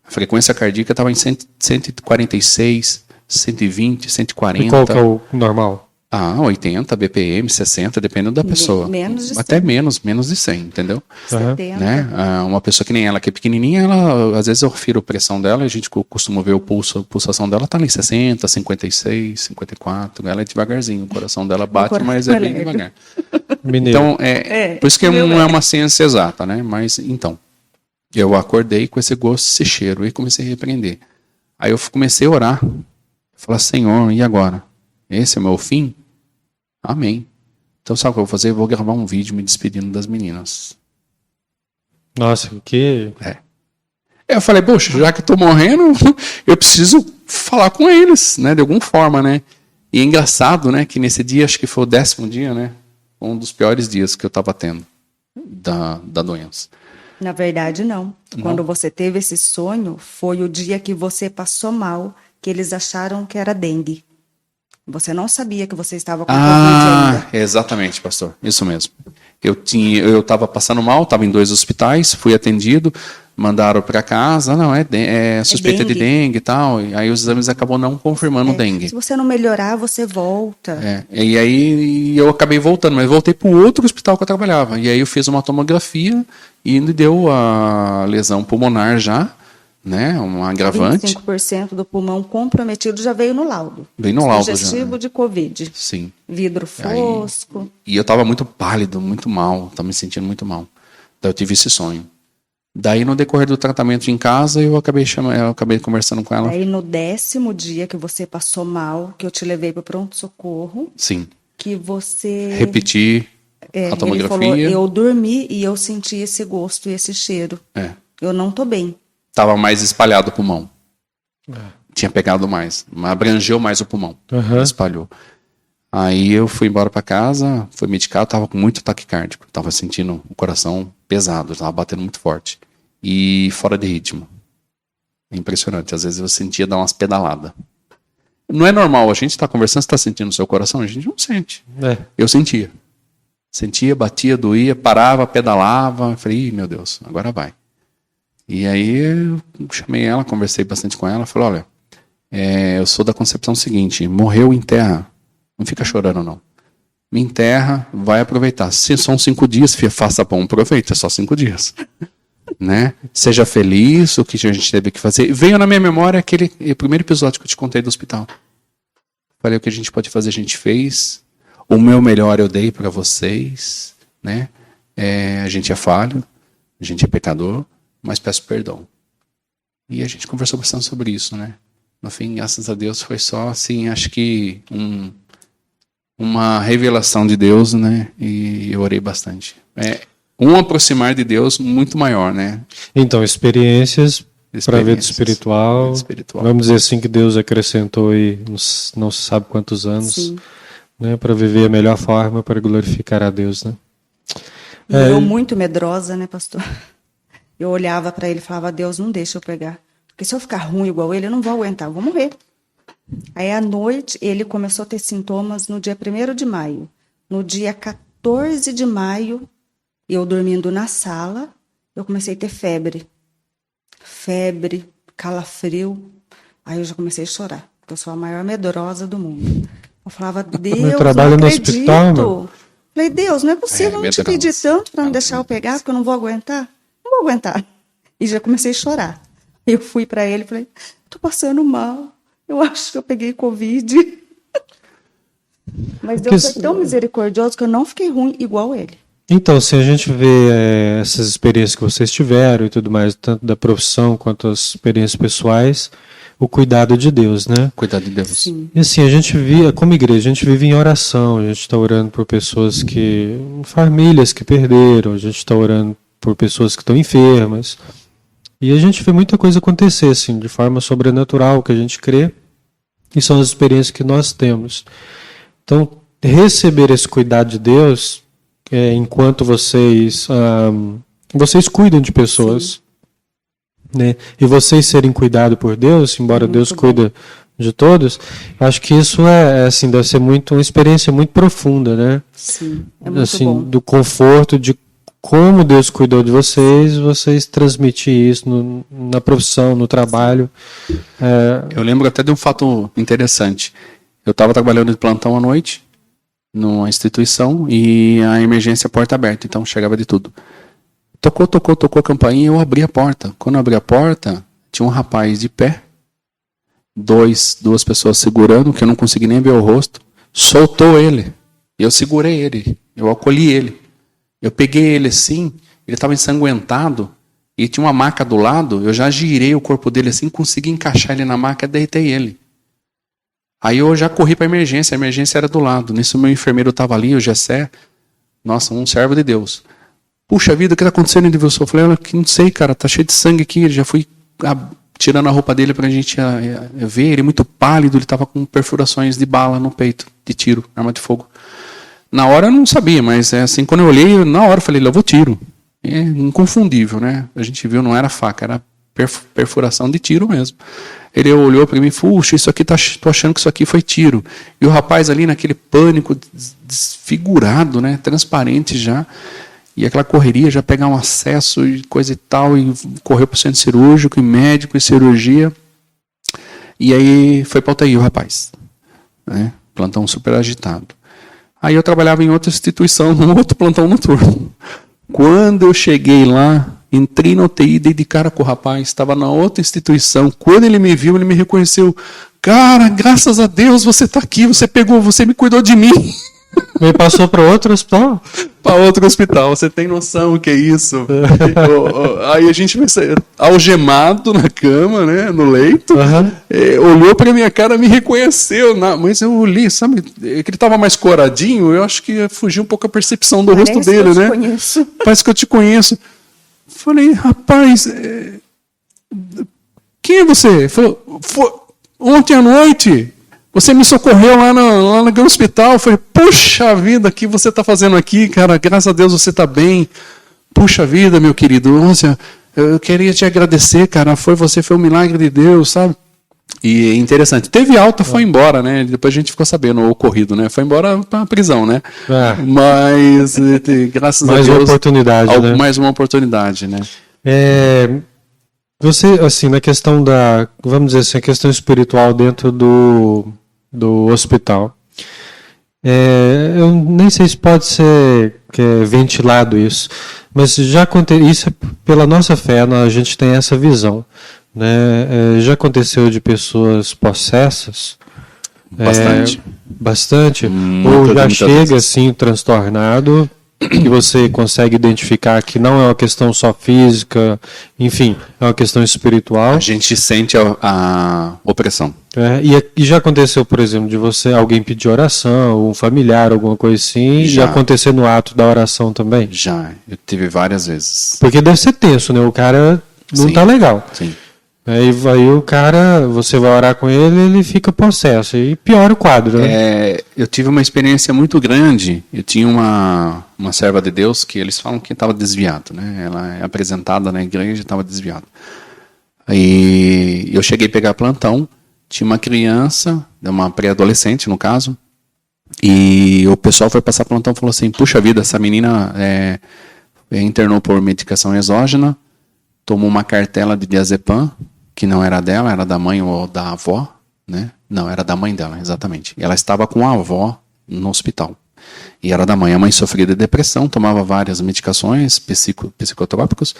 A frequência cardíaca estava em 146, 120, 140. E qual que é o normal? Ah, 80 BPM, 60, dependendo da pessoa. Menos de 100. Até menos de 100, entendeu? 70. Né? Uma pessoa que nem ela, que é pequenininha, ela, às vezes eu refiro a pressão dela, a gente costuma ver a pulsação dela, tá ali 60, 56, 54, ela é devagarzinho, o coração dela bate, mas é bem devagar. Mineiro. Então, por isso que não é uma ciência exata, né? Mas, então, eu acordei com esse gosto, esse cheiro, e comecei a repreender. Aí eu comecei a orar, falar, Senhor, e agora? Esse é o meu fim? Amém. Então sabe o que eu vou fazer? Eu vou gravar um vídeo me despedindo das meninas. Nossa, que... Eu falei, poxa, já que eu tô morrendo, eu preciso falar com eles, né? De alguma forma, né? E é engraçado, né? Que nesse dia, acho que foi o 10º dia, né? Um dos piores dias que eu tava tendo da doença. Na verdade, não. Quando você teve esse sonho, foi o dia que você passou mal, que eles acharam que era dengue. Você não sabia que você estava com Covid ainda. Exatamente, pastor. Isso mesmo. Eu estava passando mal, estava em 2 hospitais, fui atendido, mandaram para casa, não, é suspeita de dengue e tal. E aí os exames acabou não confirmando dengue. Se você não melhorar, você volta. E aí eu acabei voltando, mas voltei para o outro hospital que eu trabalhava. E aí eu fiz uma tomografia e deu a lesão pulmonar já, né? Um agravante. 25% do pulmão comprometido já veio no laudo. Veio no laudo Sugestivo de Covid. Sim. Vidro fosco. E eu estava muito pálido, muito mal, estava me sentindo muito mal. Daí eu tive esse sonho. Daí no decorrer do tratamento em casa, eu acabei conversando com ela. Daí no 10º dia que você passou mal, que eu te levei para o pronto-socorro. Sim. Que você... Repeti a tomografia. Ele falou, eu dormi e eu senti esse gosto e esse cheiro. Eu não tô bem. Tava mais espalhado o pulmão. Tinha pegado mais. Abrangeu mais o pulmão. Espalhou. Aí eu fui embora para casa, fui medicado, tava com muito ataque cardíaco. Tava sentindo o coração pesado, tava batendo muito forte. E fora de ritmo. É impressionante. Às vezes eu sentia dar umas pedaladas. Não é normal, a gente tá conversando, você tá sentindo o seu coração? A gente não sente. Eu sentia. Sentia, batia, doía, parava, pedalava. Falei, ih, meu Deus, agora vai. E aí eu chamei ela, conversei bastante com ela, falei, olha, eu sou da concepção seguinte, morreu, enterra, não fica chorando não. Me enterra, vai aproveitar. Se são 5 dias, faça bom, aproveita, é só 5 dias. Né? Seja feliz, o que a gente teve que fazer. Veio na minha memória aquele primeiro episódio que eu te contei do hospital. Falei, o que a gente pode fazer, a gente fez. O meu melhor eu dei para vocês, né? A gente é falho, a gente é pecador, mas peço perdão. E a gente conversou bastante sobre isso, né? No fim, graças a Deus, foi só, assim, acho que uma revelação de Deus, né? E eu orei bastante. Um aproximar de Deus muito maior, né? Então, experiências para a vida espiritual. Vamos dizer assim que Deus acrescentou e não se sabe quantos anos, né? Para viver a melhor forma, para glorificar a Deus, né? Eu muito medrosa, né, pastor? Eu olhava para ele e falava, Deus, não deixa eu pegar. Porque se eu ficar ruim igual ele, eu não vou aguentar, eu vou morrer. Aí, à noite, ele começou a ter sintomas no dia 1º de maio. No dia 14 de maio, eu dormindo na sala, eu comecei a ter febre. Febre, calafrio. Aí eu já comecei a chorar, porque eu sou a maior medrosa do mundo. Eu falava, Deus, eu trabalho não no acredito. hospital, meu. Falei, Deus, não é possível, não te pedir tanto para não deixar eu pegar, porque eu não vou aguentar. Não vou aguentar. E já comecei a chorar. Eu fui para ele e falei, tô passando mal. Eu acho que eu peguei Covid. Mas Deus foi tão misericordioso que eu não fiquei ruim igual ele. Então, se a gente vê essas experiências que vocês tiveram e tudo mais, tanto da profissão quanto as experiências pessoais, o cuidado de Deus, né? Cuidado de Deus. Sim. E assim, a gente via, como igreja, a gente vive em oração, a gente está orando por pessoas famílias que perderam, a gente está orando por pessoas que estão enfermas. E a gente vê muita coisa acontecer, assim, de forma sobrenatural, que a gente crê, e são as experiências que nós temos. Então, receber esse cuidado de Deus, enquanto vocês cuidam de pessoas, né? E vocês serem cuidados por Deus, embora Deus cuida de todos, acho que isso assim, deve ser uma experiência muito profunda, né? Sim, é muito assim, bom. do conforto de como Deus cuidou de vocês transmitir isso na profissão, no trabalho. Eu lembro até de um fato interessante. Eu estava trabalhando de plantão à noite, numa instituição e a emergência porta aberta, então chegava de tudo. Tocou a campainha e eu abri a porta. Quando eu abri a porta, tinha um rapaz de pé, duas pessoas segurando, que eu não consegui nem ver o rosto, soltou ele. Eu segurei ele, eu acolhi ele. Eu peguei ele assim, ele estava ensanguentado, e tinha uma maca do lado, eu já girei o corpo dele assim, consegui encaixar ele na maca e deitei ele. Aí eu já corri para a emergência era do lado. Nisso o meu enfermeiro estava ali, o Gessé, nossa, um servo de Deus. Puxa vida, o que está acontecendo, Edilson? Eu falei, não sei, cara, tá cheio de sangue aqui. Eu já fui tirando a roupa dele para a gente ver. Ele muito pálido, ele estava com perfurações de bala no peito, de tiro, arma de fogo. Na hora eu não sabia, mas assim, quando eu olhei, na hora eu falei, levou tiro. É inconfundível, né? A gente viu, não era faca, era perfuração de tiro mesmo. Ele olhou para mim e falou, puxa, isso aqui, tô achando que isso aqui foi tiro. E o rapaz ali naquele pânico, desfigurado, né? Transparente já. E aquela correria, já pegar um acesso e coisa e tal, e correu para o centro cirúrgico, e médico, e cirurgia. E aí foi para UTI o rapaz. Né? Plantão super agitado. Aí eu trabalhava em outra instituição, num outro plantão noturno. Quando eu cheguei lá, entrei na UTI, dei de cara com o rapaz, estava na outra instituição. Quando ele me viu, ele me reconheceu. Cara, graças a Deus você está aqui, você me cuidou de mim. Me passou para outro hospital? Para outro hospital, você tem noção o que é isso? Aí a gente vai ser algemado na cama, né, no leito, olhou para minha cara, me reconheceu, mas eu olhei, sabe, que ele estava mais coradinho, eu acho que fugiu um pouco a percepção do rosto dele, né? Conheço. Parece que eu te conheço. Falei, rapaz, quem é você? Ele falou, ontem à noite... Você me socorreu lá no hospital. Eu falei, puxa vida, o que você está fazendo aqui, cara? Graças a Deus você está bem. Puxa vida, meu querido. Nossa, eu queria te agradecer, cara. Você foi um milagre de Deus, sabe? E é interessante. Teve alta, foi embora, né? Depois a gente ficou sabendo o ocorrido, né? Foi embora para a prisão, né? Mas, graças a Deus... Mais uma oportunidade, né? Mais uma oportunidade, né? Você, assim, na questão vamos dizer assim, a questão espiritual dentro do hospital, eu nem sei se pode ser ventilado isso, mas já aconteceu, isso é pela nossa fé, a gente tem essa visão, né? Já aconteceu de pessoas possessas? Bastante? Ou já chega assim, transtornado, que você consegue identificar que não é uma questão só física, enfim, é uma questão espiritual. A gente sente a opressão. E já aconteceu, por exemplo, de alguém pedir oração, um familiar, alguma coisa assim, e acontecer no ato da oração também? Já, eu tive várias vezes. Porque deve ser tenso, né? O cara não está legal. Sim. Aí o cara, você vai orar com ele, ele fica possesso, e piora o quadro, né? Eu tive uma experiência muito grande. Eu tinha uma serva de Deus que eles falam que estava desviado, né? Ela é apresentada na igreja e estava desviada. E eu cheguei a pegar plantão, tinha uma criança, uma pré-adolescente no caso, e o pessoal foi passar plantão e falou assim, puxa vida, essa menina internou por medicação exógena, tomou uma cartela de diazepam, que não era dela, era da mãe ou da avó, né? Não, era da mãe dela, exatamente. E ela estava com a avó no hospital. E era da mãe. A mãe sofria de depressão, tomava várias medicações, psicotrópicos,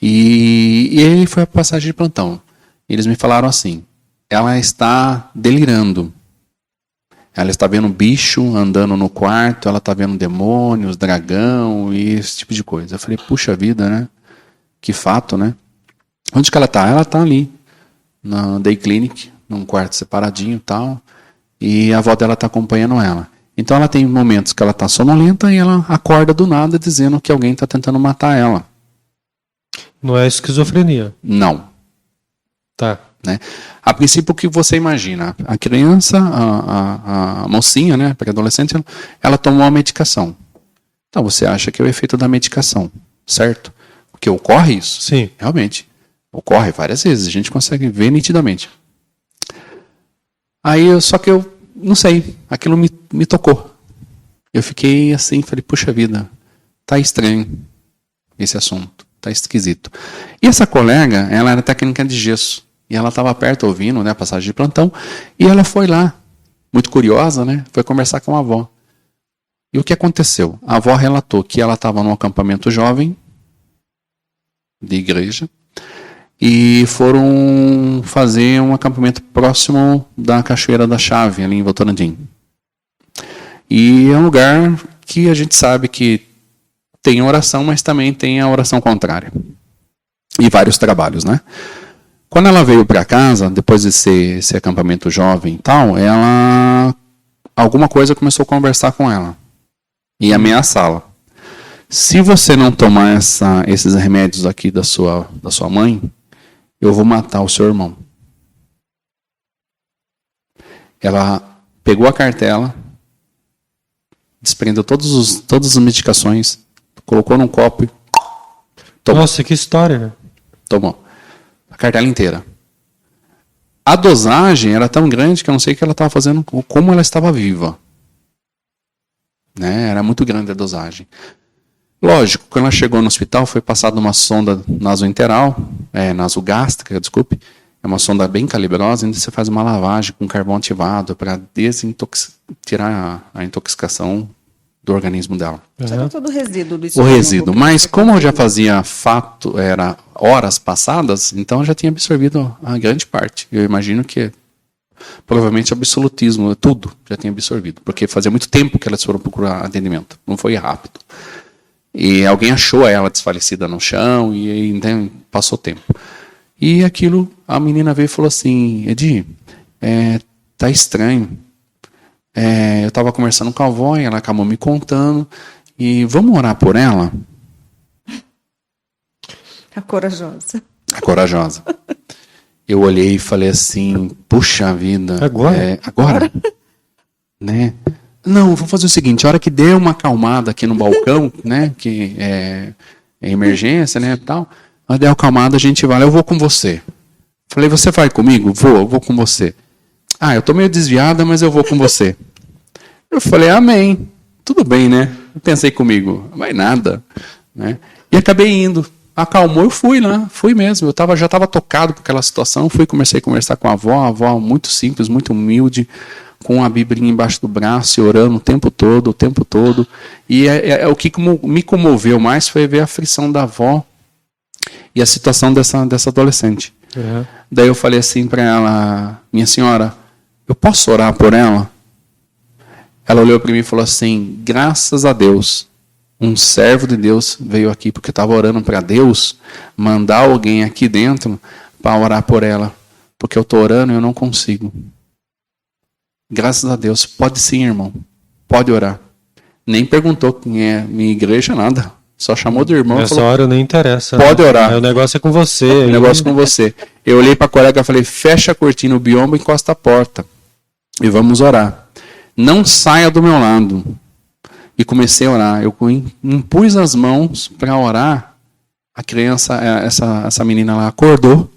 e aí foi a passagem de plantão. Eles me falaram assim, ela está delirando. Ela está vendo bicho andando no quarto, ela está vendo demônios, dragão e esse tipo de coisa. Eu falei, puxa vida, né? Que fato, né? Onde que ela está? Ela está ali, na Day Clinic, num quarto separadinho e tal, e a avó dela está acompanhando ela. Então ela tem momentos que ela está sonolenta e ela acorda do nada dizendo que alguém está tentando matar ela. Não é esquizofrenia? Não. Tá. Né? A princípio, o que você imagina? A criança, a mocinha, né, pré-adolescente, ela tomou a medicação. Então você acha que é o efeito da medicação, certo? Porque ocorre isso? Sim. Realmente. Ocorre várias vezes, a gente consegue ver nitidamente. Aí, só que eu não sei, aquilo me tocou. Eu fiquei assim, falei, puxa vida, tá estranho esse assunto, tá esquisito. E essa colega, ela era técnica de gesso, e ela estava perto ouvindo, né, a passagem de plantão, e ela foi lá, muito curiosa, né, foi conversar com a avó. E o que aconteceu? A avó relatou que ela estava num acampamento jovem de igreja e foram fazer um acampamento próximo da Cachoeira da Chave, ali em Votorantim. E é um lugar que a gente sabe que tem oração, mas também tem a oração contrária. E vários trabalhos, né? Quando ela veio para casa, depois desse acampamento jovem e tal, alguma coisa começou a conversar com ela e ameaçá-la. Se você não tomar esses remédios aqui da sua mãe, eu vou matar o seu irmão. Ela pegou a cartela, desprendeu todas as medicações, colocou num copo e tomou. Nossa, que história, né? Tomou. A cartela inteira. A dosagem era tão grande que eu não sei o que ela estava fazendo, como ela estava viva. Né? Era muito grande a dosagem. Lógico, quando ela chegou no hospital, foi passada uma sonda nasogástrica, desculpe. É uma sonda bem calibrosa, ainda você faz uma lavagem com carvão ativado para tirar a intoxicação do organismo dela. Tirou todo o resíduo do O estômago. resíduo. Mas como eu já fazia era horas passadas, então eu já tinha absorvido a grande parte. Eu imagino que provavelmente absolutismo, tudo já tinha absorvido. Porque fazia muito tempo que elas foram procurar atendimento. Não foi rápido. E alguém achou ela desfalecida no chão e então, passou tempo. E aquilo, a menina veio e falou assim, Edi, tá estranho. Eu estava conversando com a avó e ela acabou me contando. E vamos orar por ela? A corajosa. A corajosa. Eu olhei e falei assim, puxa vida. Agora? Agora? Né? Não, vou fazer o seguinte, a hora que der uma acalmada aqui no balcão, né, que é emergência, né, tal, a hora der uma acalmada a gente vai, eu vou com você. Falei, você vai comigo? Eu vou com você. Eu tô meio desviada, mas eu vou com você. Eu falei, amém. Tudo bem, né? Eu pensei comigo, vai nada, né? E acabei indo. Acalmou, eu fui lá, fui mesmo. Eu já estava tocado por aquela situação, comecei a conversar com a avó muito simples, muito humilde, com a Bíblia embaixo do braço e orando o tempo todo. E o que me comoveu mais foi ver a aflição da avó e a situação dessa adolescente. Uhum. Daí eu falei assim para ela, minha senhora, eu posso orar por ela? Ela olhou para mim e falou assim, graças a Deus, um servo de Deus veio aqui, porque eu estava orando para Deus mandar alguém aqui dentro para orar por ela, porque eu estou orando e eu não consigo. Graças a Deus, pode sim, irmão, pode orar. Nem perguntou quem é minha igreja, nada. Só chamou do irmão e Nessa falou, hora não interessa. pode orar. O negócio é com você. O negócio com você. Eu olhei para a colega e falei, fecha a cortina, o biombo, encosta a porta. E vamos orar. Não saia do meu lado. E comecei a orar. Eu impus as mãos para orar. A criança, essa menina lá, acordou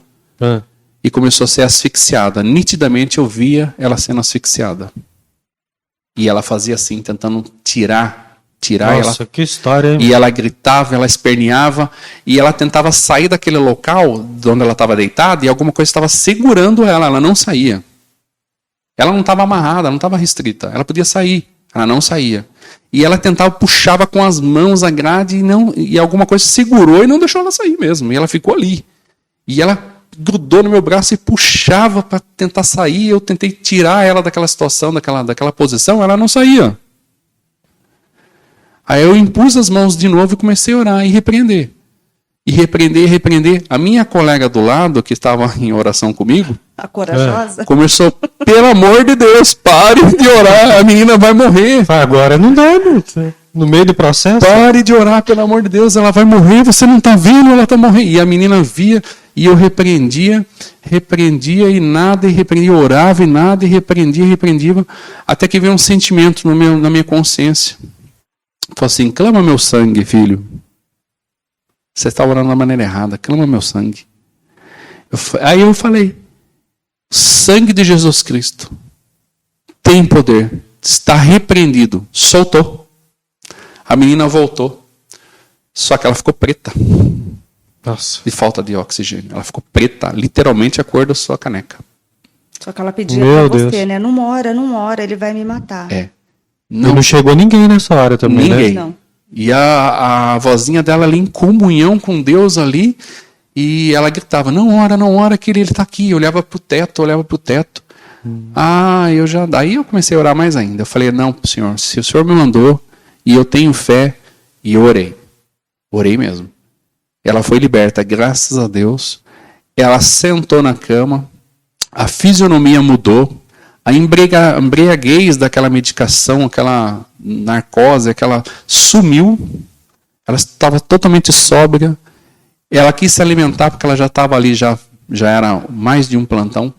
e começou a ser asfixiada. Nitidamente eu via ela sendo asfixiada. E ela fazia assim, tentando tirar Nossa, ela. que história, hein? E ela gritava, ela esperneava, e ela tentava sair daquele local de onde ela estava deitada, e alguma coisa estava segurando ela não saía. Ela não estava amarrada, não estava restrita, ela podia sair, ela não saía. E ela tentava, puxava com as mãos a grade, e alguma coisa segurou e não deixou ela sair mesmo, e ela ficou ali. E ela grudou no meu braço e puxava para tentar sair, eu tentei tirar ela daquela situação, daquela posição, ela não saía. Aí eu impus as mãos de novo e comecei a orar e repreender. E repreender. A minha colega do lado, que estava em oração comigo, A corajosa. começou, pelo amor de Deus, pare de orar, a menina vai morrer. Agora não dá, no meio do processo. Pare de orar, pelo amor de Deus, ela vai morrer, você não está vendo, ela está morrendo. E a menina via, e eu repreendia e nada, e repreendia, orava e nada, e repreendia, até que veio um sentimento na minha consciência. Falei assim, clama meu sangue, filho. Você está orando da maneira errada, clama meu sangue. Aí eu falei, sangue de Jesus Cristo tem poder, está repreendido, soltou. A menina voltou, só que ela ficou preta. Nossa. De falta de oxigênio. Ela ficou preta, literalmente a cor da sua caneca. Só que ela pedia Meu pra você, Deus. né? Não ora, ele vai me matar. E não chegou ninguém nessa hora também, Ninguém. né? Não. E a vozinha dela ali em comunhão com Deus ali, e ela gritava, não ora, que ele está aqui. Eu olhava pro teto. Daí eu comecei a orar mais ainda. Eu falei, não, Senhor, se o Senhor me mandou, e eu tenho fé, e eu orei. Orei mesmo. Ela foi liberta, graças a Deus. Ela sentou na cama, a fisionomia mudou, a embriaguez daquela medicação, aquela narcose, aquela sumiu. Ela estava totalmente sóbria. Ela quis se alimentar porque ela já estava ali, já era mais de um plantão.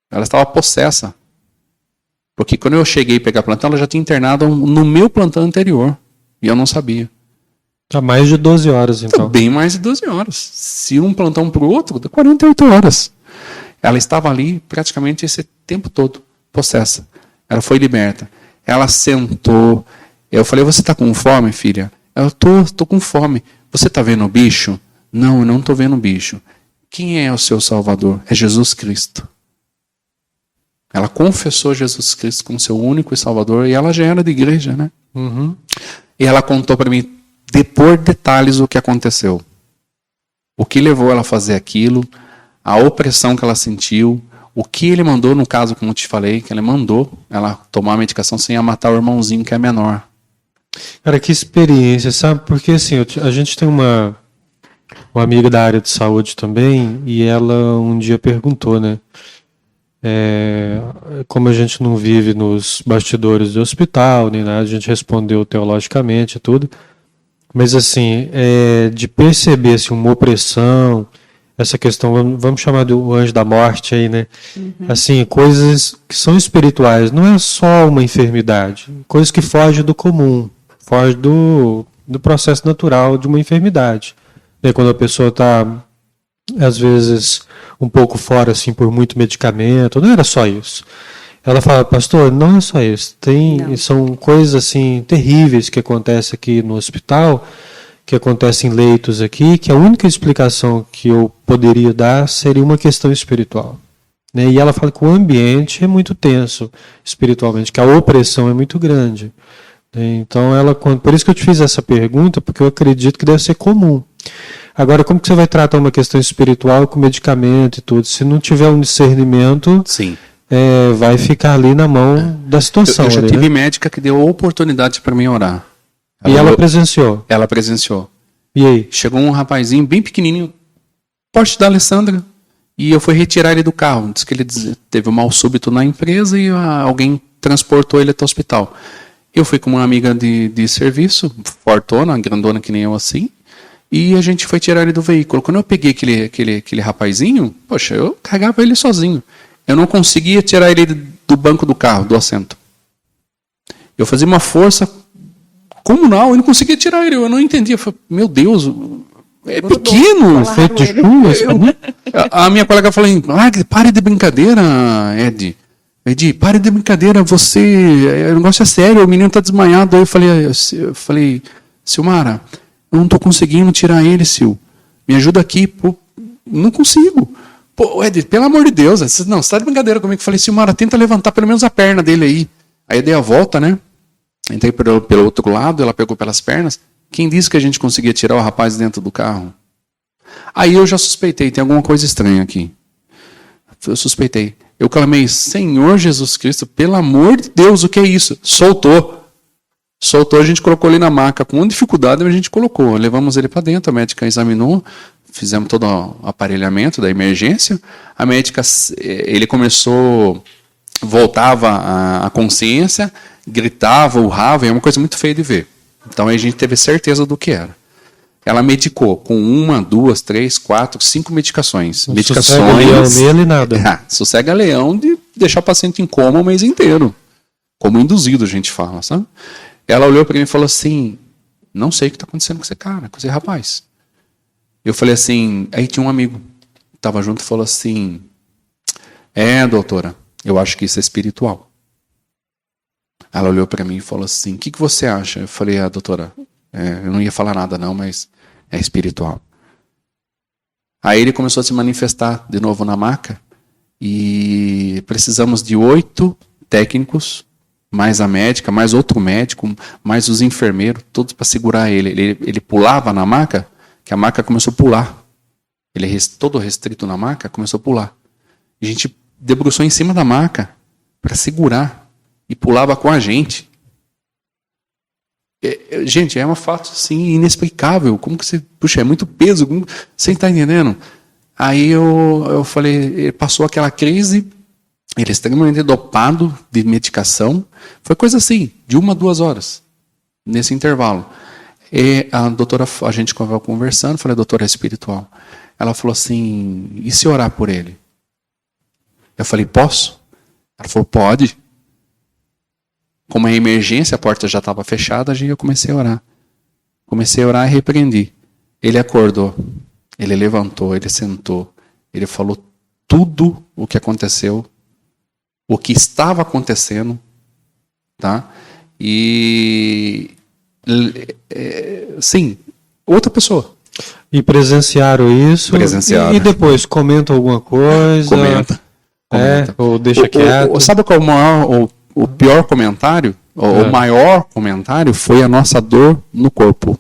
Ela estava possessa. Porque quando eu cheguei a pegar plantão, ela já tinha internado no meu plantão anterior. E eu não sabia. Há mais de 12 horas, então. Bem mais de 12 horas. Se um plantão para o outro, dá 48 horas. Ela estava ali praticamente esse tempo todo, possessa. Ela foi liberta. Ela sentou. Eu falei, você está com fome, filha? Eu tô com fome. Você está vendo o bicho? Não, eu não estou vendo o bicho. Quem é o seu Salvador? É Jesus Cristo. Ela confessou Jesus Cristo como seu único Salvador e ela já era de igreja, né? Uhum. E ela contou para mim, por detalhes, o que aconteceu. O que levou ela a fazer aquilo, a opressão que ela sentiu, o que ele mandou, no caso, como eu te falei, que ele mandou ela tomar a medicação sem matar o irmãozinho que é menor. Cara, que experiência, sabe? Porque assim, a gente tem uma amiga da área de saúde também, e ela um dia perguntou, né? Como a gente não vive nos bastidores do hospital, nem nada, a gente respondeu teologicamente e tudo. Mas assim, de perceber assim, uma opressão, essa questão, vamos chamar do anjo da morte aí, né? Uhum. Assim, coisas que são espirituais, não é só uma enfermidade, coisas que fogem do comum, fogem do processo natural de uma enfermidade. E quando a pessoa está, às vezes, um pouco fora, assim, por muito medicamento, não era só isso. Ela fala, pastor, não é só isso. São coisas assim terríveis que acontecem aqui no hospital, que acontecem em leitos aqui, que a única explicação que eu poderia dar seria uma questão espiritual. Né? E ela fala que o ambiente é muito tenso espiritualmente, que a opressão é muito grande. Então, por isso que eu te fiz essa pergunta, porque eu acredito que deve ser comum. Agora, como que você vai tratar uma questão espiritual com medicamento e tudo? Se não tiver um discernimento... Sim. Vai ficar ali na mão da situação. Eu já tive né? médica que deu oportunidade para mim orar. Ela presenciou? Ela presenciou. E aí? Chegou um rapazinho bem pequenininho, porte da Alessandra, e eu fui retirar ele do carro. Diz que ele teve um mal súbito na empresa e alguém transportou ele até o hospital. Eu fui com uma amiga de serviço, fortona, grandona que nem eu assim, e a gente foi tirar ele do veículo. Quando eu peguei aquele rapazinho, poxa, eu carregava ele sozinho. Eu não conseguia tirar ele do banco do carro, do assento. Eu fazia uma força comunal, eu não conseguia tirar ele. Eu não entendia. Eu falei, meu Deus, é pequeno. Efeito de chuva. A minha colega falou, pare de brincadeira, Ed, pare de brincadeira, o negócio é sério, o menino está desmaiado. Aí eu falei, Silmara, eu não estou conseguindo tirar ele, Sil. Me ajuda aqui. Pô, não consigo. Pô, Ed, pelo amor de Deus, você está de brincadeira comigo. Eu falei, Silmara, tenta levantar pelo menos a perna dele aí. Aí eu dei a volta, né? Entrei pelo outro lado, ela pegou pelas pernas. Quem disse que a gente conseguia tirar o rapaz dentro do carro? Aí eu já suspeitei, tem alguma coisa estranha aqui. Eu suspeitei. Eu clamei, Senhor Jesus Cristo, pelo amor de Deus, o que é isso? Soltou, a gente colocou ele na maca. Com dificuldade, a gente colocou. Levamos ele para dentro, a médica examinou. Fizemos todo o aparelhamento da emergência. A médica, ele começou, voltava a consciência, gritava, urrava, é uma coisa muito feia de ver. Então a gente teve certeza do que era. Ela medicou com 1, 2, 3, 4, 5 medicações. Não medicações. Sossega-leão nele, nada. Sossega-leão de deixar o paciente em coma o mês inteiro. Como induzido, a gente fala, sabe? Ela olhou para mim e falou assim, não sei o que está acontecendo com esse cara, com esse rapaz. Eu falei assim, aí tinha um amigo que estava junto e falou assim, doutora, eu acho que isso é espiritual. Ela olhou para mim e falou assim, o que você acha? Eu falei, doutora, eu não ia falar nada não, mas é espiritual. Aí ele começou a se manifestar de novo na maca e precisamos de 8 técnicos mais a médica, mais outro médico, mais os enfermeiros, todos para segurar ele. Ele pulava na maca, que a maca começou a pular. Ele todo restrito na maca, começou a pular. A gente debruçou em cima da maca para segurar e pulava com a gente. Gente, é um fato assim inexplicável. Como que você, puxa, é muito peso, você está entendendo? Aí eu falei, ele passou aquela crise, ele é extremamente dopado de medicação. Foi coisa assim, de 1 a 2 horas, nesse intervalo. E a doutora, a gente estava conversando, falei, doutora, é espiritual. Ela falou assim, e se orar por ele? Eu falei, posso? Ela falou, pode. Como é emergência, a porta já estava fechada, eu comecei a orar. Comecei a orar e repreendi. Ele acordou, ele levantou, ele sentou, ele falou tudo o que aconteceu, o que estava acontecendo, tá? E sim, outra pessoa. E presenciaram isso. Presenciaram. E depois comentam alguma coisa. Comenta. Ou deixa quieto. Sabe qual é o pior comentário? O maior comentário foi a nossa dor no corpo.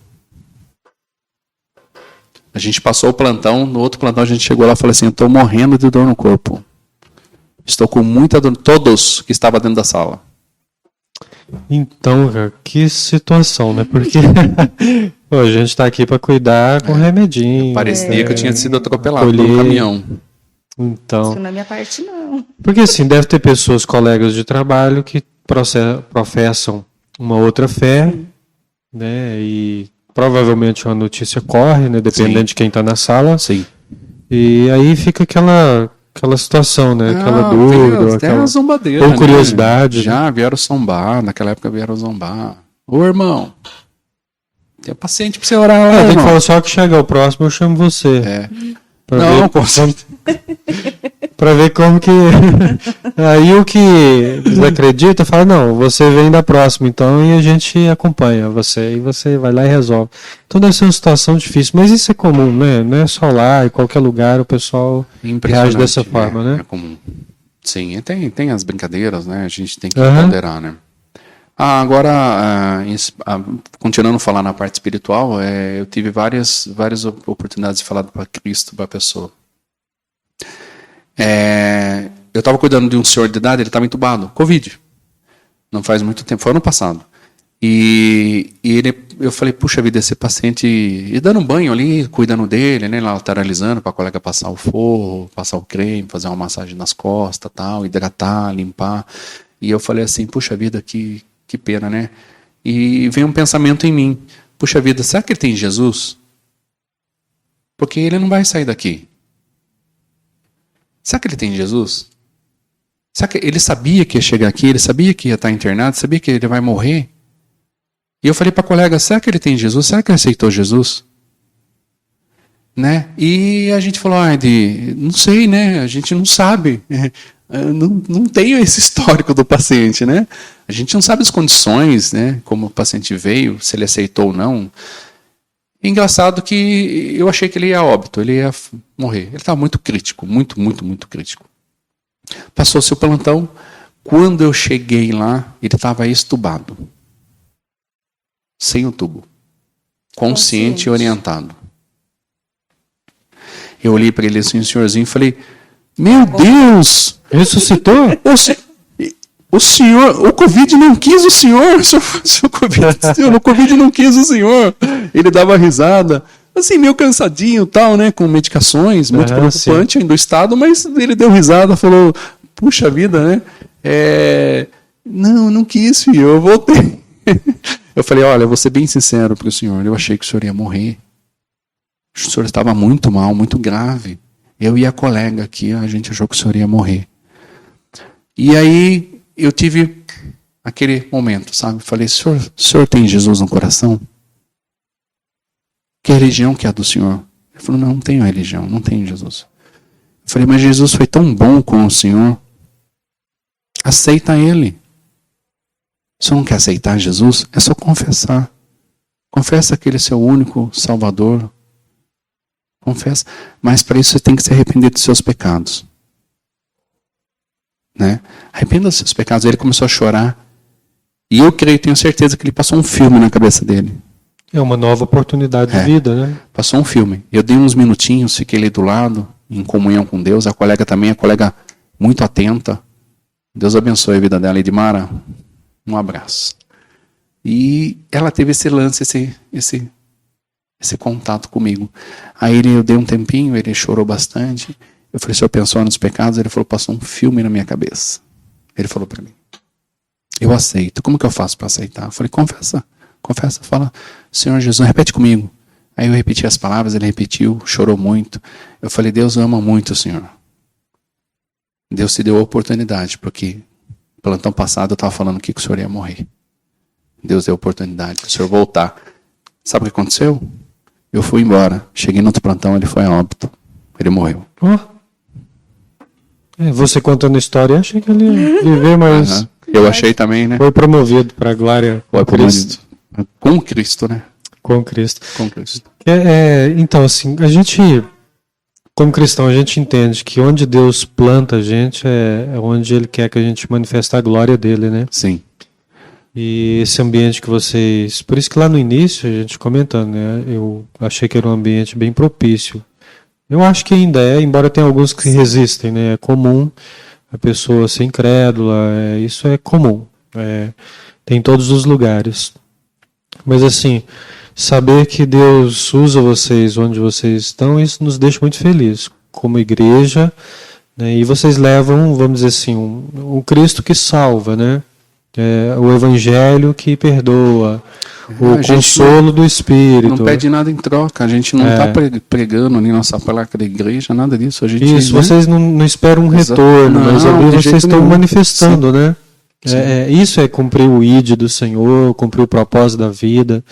A gente passou o plantão, no outro plantão a gente chegou lá e falou assim, eu estou morrendo de dor no corpo. Estou com muita dor. Todos que estavam dentro da sala. Então, cara, que situação, né? Porque pô, a gente está aqui para cuidar com remedinho. Parecia que eu tinha sido atropelado por um caminhão. Isso Então, não é minha parte, não. porque assim, deve ter pessoas, colegas de trabalho, que professam uma outra fé, né? E provavelmente uma notícia corre, né? Dependendo Sim. de quem está na sala. Sim. E aí fica aquela situação, né? Aquela dúvida, aquela zombadeira, ou curiosidade. Né? Já vieram zombar, naquela época vieram zombar. Ô, irmão, tem paciente pra você orar lá, Tem que irmão. falar só que chegar o próximo, eu chamo você. É. Pra Não, Pra ver como que... Aí o que desacredita fala, não, você vem da próxima, então, e a gente acompanha você, e você vai lá e resolve. Então deve ser uma situação difícil, mas isso é comum, né? Não é só lá, em qualquer lugar o pessoal reage dessa forma, né? É comum. Sim, e tem as brincadeiras, né? A gente tem que Uhum. ponderar, né? Agora, continuando a falar na parte espiritual, eu tive várias oportunidades de falar para Cristo, para a pessoa. Eu estava cuidando de um senhor de idade, ele estava entubado, Covid. Não faz muito tempo, foi ano passado. E eu falei, puxa vida, esse paciente... E dando um banho ali, cuidando dele, né, lateralizando para a colega passar o forro, passar o creme, fazer uma massagem nas costas, tal, hidratar, limpar. E eu falei assim, puxa vida, que pena, né? E veio um pensamento em mim, puxa vida, será que ele tem Jesus? Porque ele não vai sair daqui. Será que ele tem Jesus? Será que ele sabia que ia chegar aqui? Ele sabia que ia estar internado? Sabia que ele vai morrer? E eu falei para a colega, será que ele tem Jesus? Será que ele aceitou Jesus? Né? E a gente falou, não sei, né? A gente não sabe. Não tem esse histórico do paciente, né? A gente não sabe as condições, né? Como o paciente veio, se ele aceitou ou não. Engraçado que eu achei que ele ia a óbito, ele ia morrer. Ele estava muito crítico, muito, muito, muito crítico. Passou-se o plantão. Quando eu cheguei lá, ele estava estubado. Sem o tubo. Consciente e orientado. Eu olhei para ele assim, um senhorzinho, e falei, meu Deus! Ressuscitou? O senhor, o Covid não quis o senhor, o Covid não quis o senhor. Ele dava risada, assim, meio cansadinho tal, né, com medicações, muito preocupante ainda o estado, mas ele deu risada, falou, puxa vida, né, não quis, filho, eu voltei. Eu falei, olha, eu vou ser bem sincero para o senhor, eu achei que o senhor ia morrer. O senhor estava muito mal, muito grave. Eu e a colega aqui, a gente achou que o senhor ia morrer. E aí eu tive aquele momento, sabe? Falei, o senhor tem Jesus no coração? Que religião que é a do senhor? Ele falou, não tenho religião, não tenho Jesus. Eu falei, mas Jesus foi tão bom com o senhor. Aceita ele. Se você não quer aceitar Jesus, é só confessar. Confessa que ele é seu único Salvador. Confessa. Mas para isso você tem que se arrepender dos seus pecados. Né? Arrependa dos seus pecados. Ele começou a chorar. E eu creio, tenho certeza que ele passou um filme na cabeça dele. É uma nova oportunidade de vida, né? Passou um filme. Eu dei uns minutinhos, fiquei ali do lado, em comunhão com Deus. A colega também, a colega muito atenta. Deus abençoe a vida dela. Edmara, um abraço. E ela teve esse lance, esse contato comigo. Aí eu dei um tempinho, ele chorou bastante. Eu falei, o senhor pensou nos pecados? Ele falou, passou um filme na minha cabeça. Ele falou para mim, eu aceito. Como que eu faço para aceitar? Eu falei, confessa, fala, Senhor Jesus, repete comigo. Aí eu repeti as palavras, ele repetiu, chorou muito. Eu falei, Deus ama muito o Senhor. Deus te deu a oportunidade, porque no plantão passado eu estava falando que o senhor ia morrer. Deus deu a oportunidade do senhor voltar. Sabe o que aconteceu? Eu fui embora. Cheguei no outro plantão, ele foi a óbito. Ele morreu. Você contando a história, achei que ele ia viver, mas eu achei também, né? foi promovido para a glória Foi de Cristo. Com Cristo, né? Com Cristo. Com Cristo. Então, assim, a gente, como cristão, a gente entende que onde Deus planta a gente é onde Ele quer que a gente manifeste a glória dele, né? Sim. E esse ambiente que vocês... Por isso que lá no início, a gente comentando, né? Eu achei que era um ambiente bem propício. Eu acho que ainda é, embora tenha alguns que resistem, né? É comum a pessoa ser incrédula, isso é comum. Tem em todos os lugares. Mas assim, saber que Deus usa vocês onde vocês estão, isso nos deixa muito felizes. Como igreja, né? E vocês levam, vamos dizer assim, um Cristo que salva, né? O Evangelho que perdoa, o consolo do Espírito. Não pede nada em troca, a gente não está pregando nem nossa placa da igreja, nada disso. Isso, vocês não esperam um retorno, mas ali vocês estão manifestando, né? Isso é cumprir o ID do Senhor, cumprir o propósito da vida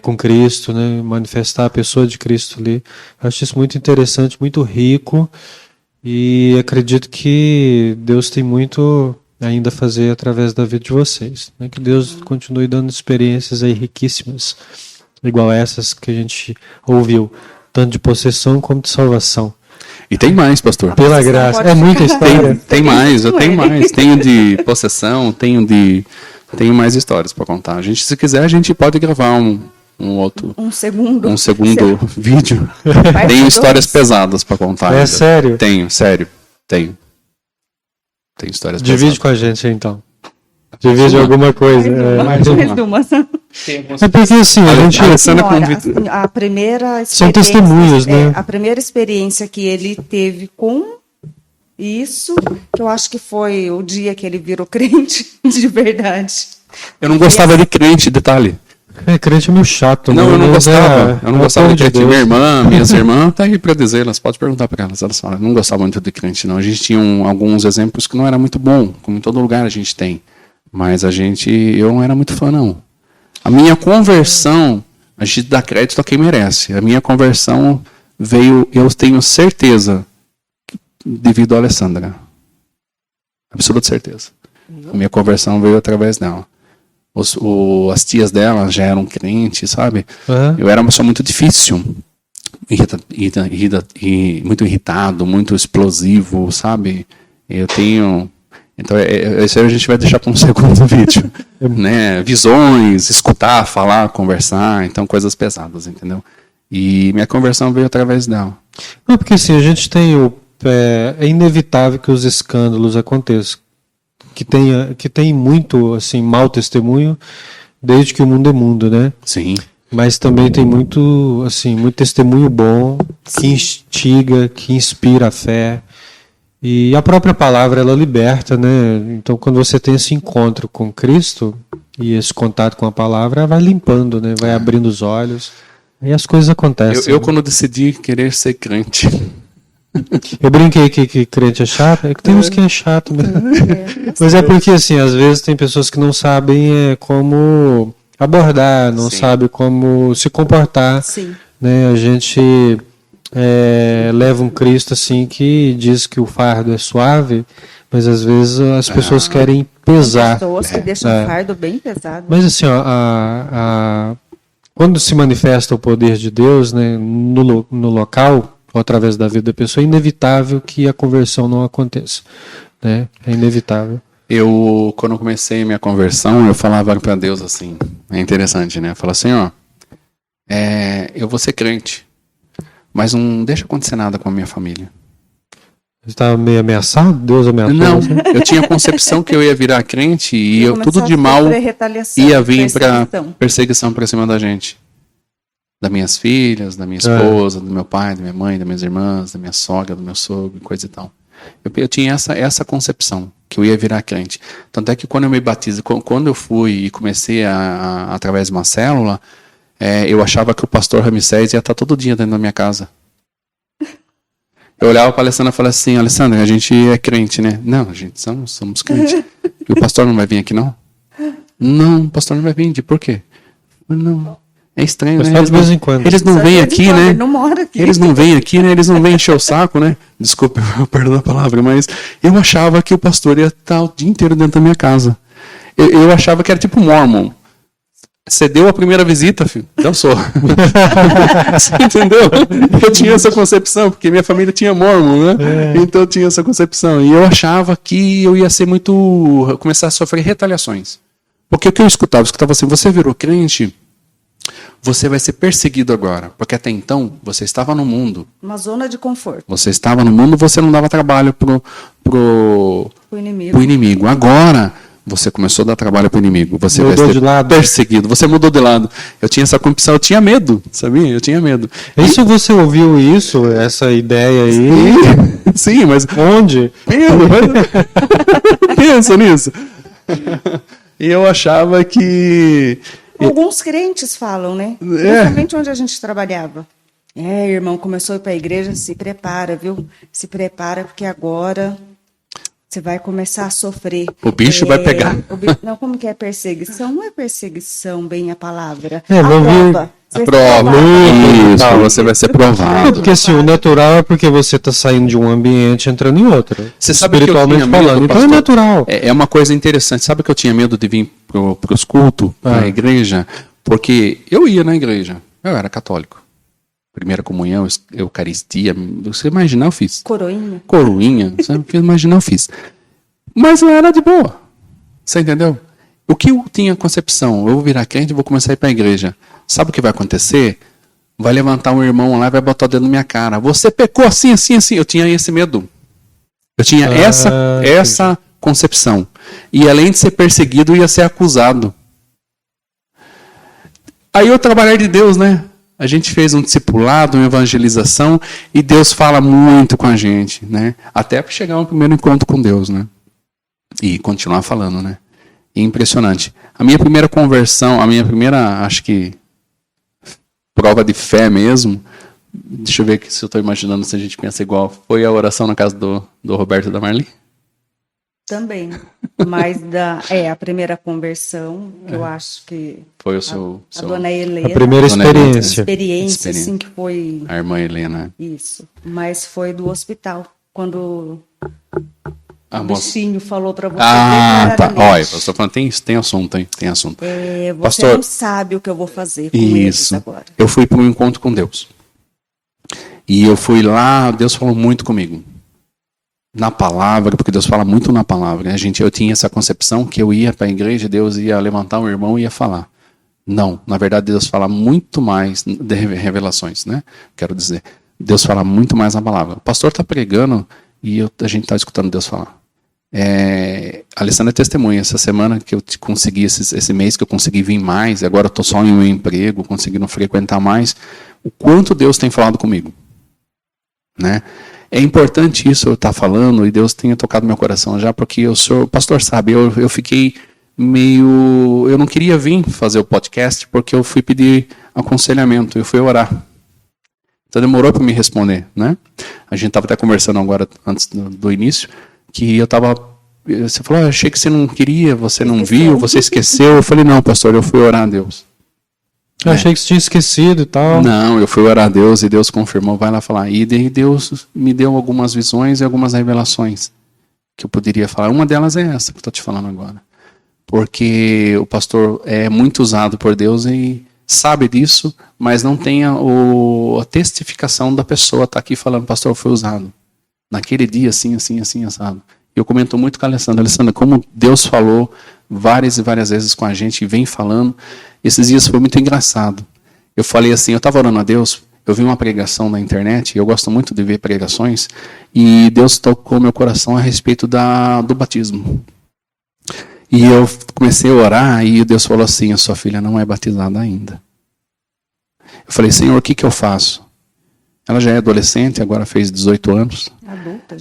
com Cristo, né? Manifestar a pessoa de Cristo ali. Acho isso muito interessante, muito rico, e acredito que Deus tem muito ainda fazer através da vida de vocês, né? Que Deus continue dando experiências aí riquíssimas, igual essas que a gente ouviu, tanto de possessão como de salvação. E tem mais, pastor. Pela graça, é muita história. Tem mais, eu tenho mais. Tenho de possessão, tenho mais histórias para contar. A gente, se quiser, a gente pode gravar um segundo vídeo. Tenho histórias pesadas para contar. É ainda. Sério? Tenho, sério, tenho. Tem histórias Divide com a gente, então. Divide alguma coisa. Mais uma. É porque assim, a gente... A primeira experiência... São testemunhos, né? A primeira experiência que ele teve com isso, que eu acho que foi o dia que ele virou crente, de verdade. Eu não gostava de crente, detalhe. Crente é meio chato. Não, eu não gostava. Eu não gostava de crente. Minhas irmãs, tá aí para dizer, elas podem perguntar para elas. Elas falam, não gostava muito de crente, não. A gente tinha alguns exemplos que não era muito bom, como em todo lugar a gente tem. Mas eu não era muito fã, não. A minha conversão, a gente dá crédito a quem merece. A minha conversão veio, eu tenho certeza, devido a Alessandra. Absoluta certeza. A minha conversão veio através dela. As tias dela já eram crentes, sabe? Eu era uma pessoa muito difícil, muito irritado, muito explosivo, sabe? Então, isso aí a gente vai deixar para um segundo vídeo, né? Visões, escutar, falar, conversar, então coisas pesadas, entendeu? E minha conversão veio através dela. Não, porque assim, a gente tem é inevitável que os escândalos aconteçam. Que tem muito assim, mau testemunho desde que o mundo é mundo, né? Sim. Mas também tem muito testemunho bom, que instiga, que inspira a fé. E a própria palavra, ela liberta, né? Então, quando você tem esse encontro com Cristo e esse contato com a palavra, vai limpando, né? Vai abrindo os olhos e as coisas acontecem. Eu quando decidi querer ser crente... Eu brinquei que crente é chato, é que tem uns que é chato mesmo. Mas é porque, assim, às vezes tem pessoas que não sabem como abordar, não sabem como se comportar. Sim. Né? A gente leva um Cristo assim que diz que o fardo é suave, mas às vezes as pessoas querem pesar. Tem pessoas que deixam o fardo bem pesado. Mas assim, quando se manifesta o poder de Deus, né, no local, ou através da vida da pessoa, é inevitável que a conversão não aconteça, né? É inevitável. Quando eu comecei minha conversão, eu falava para Deus assim, é interessante, né? Eu falava assim, ó, eu vou ser crente, mas não deixa acontecer nada com a minha família. Você estava meio ameaçado? Deus ameaçou Não, você? eu tinha a concepção que eu ia virar crente e tudo de mal ia vir para perseguição para cima da gente. Das minhas filhas, da minha esposa, do meu pai, da minha mãe, das minhas irmãs, da minha sogra, do meu sogro, coisa e tal. Eu tinha essa concepção, que eu ia virar crente. Tanto é que quando eu me batizei, quando eu fui e comecei através de uma célula, eu achava que o pastor Ramsés ia estar todo dia dentro da minha casa. Eu olhava para a Alessandra e falava assim, Alessandra, a gente é crente, né? Não, a gente somos crentes. E o pastor não vai vir aqui, não? Não, o pastor não vai vir. Por quê? Não, é estranho, né? Eles não vêm aqui, né? Eles não vêm aqui, né? Eles não vêm encher o saco, né? Desculpa, perdão a palavra, mas eu achava que o pastor ia estar o dia inteiro dentro da minha casa. Eu achava que era tipo Mormon. Você deu a primeira visita, filho? Dançou. Você entendeu? Eu tinha essa concepção, porque minha família tinha Mormon, né? Então eu tinha essa concepção. E eu achava que eu ia ser começar a sofrer retaliações. Porque o que eu escutava assim, você virou crente, você vai ser perseguido agora. Porque até então, você estava no mundo. Uma zona de conforto. Você estava no mundo, você não dava trabalho pro inimigo. Agora, você começou a dar trabalho para o inimigo. Você vai ser perseguido. Você mudou de lado. Eu tinha essa convicção, eu tinha medo, sabia? Eu tinha medo. Isso você ouviu essa ideia aí? Sim, mas... Onde? Pensa nisso. E eu achava que... Alguns crentes falam, né? Principalmente onde a gente trabalhava. Irmão, começou a ir para a igreja, se prepara, viu? Se prepara, porque agora... Você vai começar a sofrer. O bicho vai pegar. Não, como que é perseguição? Não é perseguição, bem a palavra. A prova. Isso, você vai ser provado. Porque assim, o natural é porque você está saindo de um ambiente entrando em outro. Você sabe espiritualmente que falando. Então é natural. É uma coisa interessante. Sabe que eu tinha medo de vir para os cultos, para a igreja? Porque eu ia na igreja. Eu era católico. Primeira comunhão, eucaristia, você imaginar, eu fiz. Coroinha, você imaginar, eu fiz. Mas não era de boa. Você entendeu? O que eu tinha concepção? Eu vou virar crente e vou começar a ir para a igreja. Sabe o que vai acontecer? Vai levantar um irmão lá e vai botar o dedo na minha cara. Você pecou assim, assim, assim. Eu tinha esse medo. Eu tinha essa concepção. E além de ser perseguido, ia ser acusado. Aí o trabalhar de Deus, né? A gente fez um discipulado, uma evangelização, e Deus fala muito com a gente, né? Até para chegar ao primeiro encontro com Deus, né? E continuar falando, né? E impressionante. A minha primeira conversão, acho que, prova de fé mesmo, deixa eu ver se eu estou imaginando se a gente pensa igual, foi a oração na casa do Roberto e da Marli? Também, mas a primeira conversão, que eu acho que foi a dona Helena. A primeira experiência. Assim, que foi... A irmã Helena. Isso, mas foi do hospital, quando o bichinho falou para você. Tá. Olha, eu estou falando, tem assunto, hein? Tem assunto. Você Pastor, não sabe o que eu vou fazer com eles agora. Eu fui para um encontro com Deus. E eu fui lá, Deus falou muito comigo. Na palavra, porque Deus fala muito na palavra. Né? Eu tinha essa concepção que eu ia para a igreja, Deus ia levantar um irmão e ia falar. Não, na verdade Deus fala muito mais de revelações, né? Quero dizer, Deus fala muito mais na palavra. O pastor está pregando e a gente está escutando Deus falar. A Alessandra é testemunha. Essa semana que eu consegui, esse mês que eu consegui vir mais, e agora eu estou só em um emprego, conseguindo frequentar mais, o quanto Deus tem falado comigo. Né? É importante isso eu estar falando, e Deus tenha tocado meu coração já, porque o pastor sabe, eu fiquei meio... Eu não queria vir fazer o podcast, porque eu fui pedir aconselhamento, eu fui orar. Então demorou para me responder, né? A gente estava até conversando agora, antes do início, que eu estava... Você falou, achei que você não queria, você não viu, você esqueceu. Eu falei, não, pastor, eu fui orar a Deus. Eu achei que você tinha esquecido e tal. Não, eu fui orar a Deus e Deus confirmou, vai lá falar. E daí Deus me deu algumas visões e algumas revelações que eu poderia falar. Uma delas é essa que eu estou te falando agora. Porque o pastor é muito usado por Deus e sabe disso, mas não tem a testificação da pessoa estar aqui falando, pastor, foi usado. Naquele dia, assim, assim, assim, assado. Eu comento muito com a Alessandra. Alessandra, como Deus falou várias e várias vezes com a gente e vem falando. Esses dias foi muito engraçado. Eu falei assim, eu estava orando a Deus, eu vi uma pregação na internet, eu gosto muito de ver pregações, e Deus tocou meu coração a respeito do batismo. E eu comecei a orar e Deus falou assim, a sua filha não é batizada ainda. Eu falei, Senhor, o que eu faço? Ela já é adolescente, agora fez 18 anos.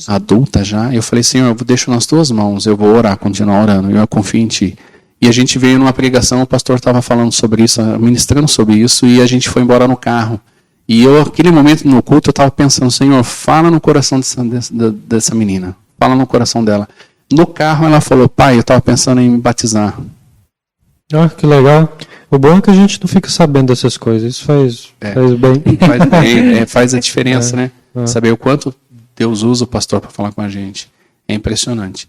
Adulta já. Eu falei, Senhor, eu deixo nas tuas mãos, eu vou orar, continuar orando, eu confio em ti. E a gente veio numa pregação, o pastor estava falando sobre isso, ministrando sobre isso, e a gente foi embora no carro. E eu, naquele momento no culto, eu estava pensando, Senhor, fala no coração dessa menina. Fala no coração dela. No carro ela falou, pai, eu estava pensando em me batizar. Ah, que legal. O bom é que a gente não fica sabendo dessas coisas. Isso faz bem. Faz bem, faz a diferença, né? Saber o quanto Deus usa o pastor para falar com a gente. É impressionante.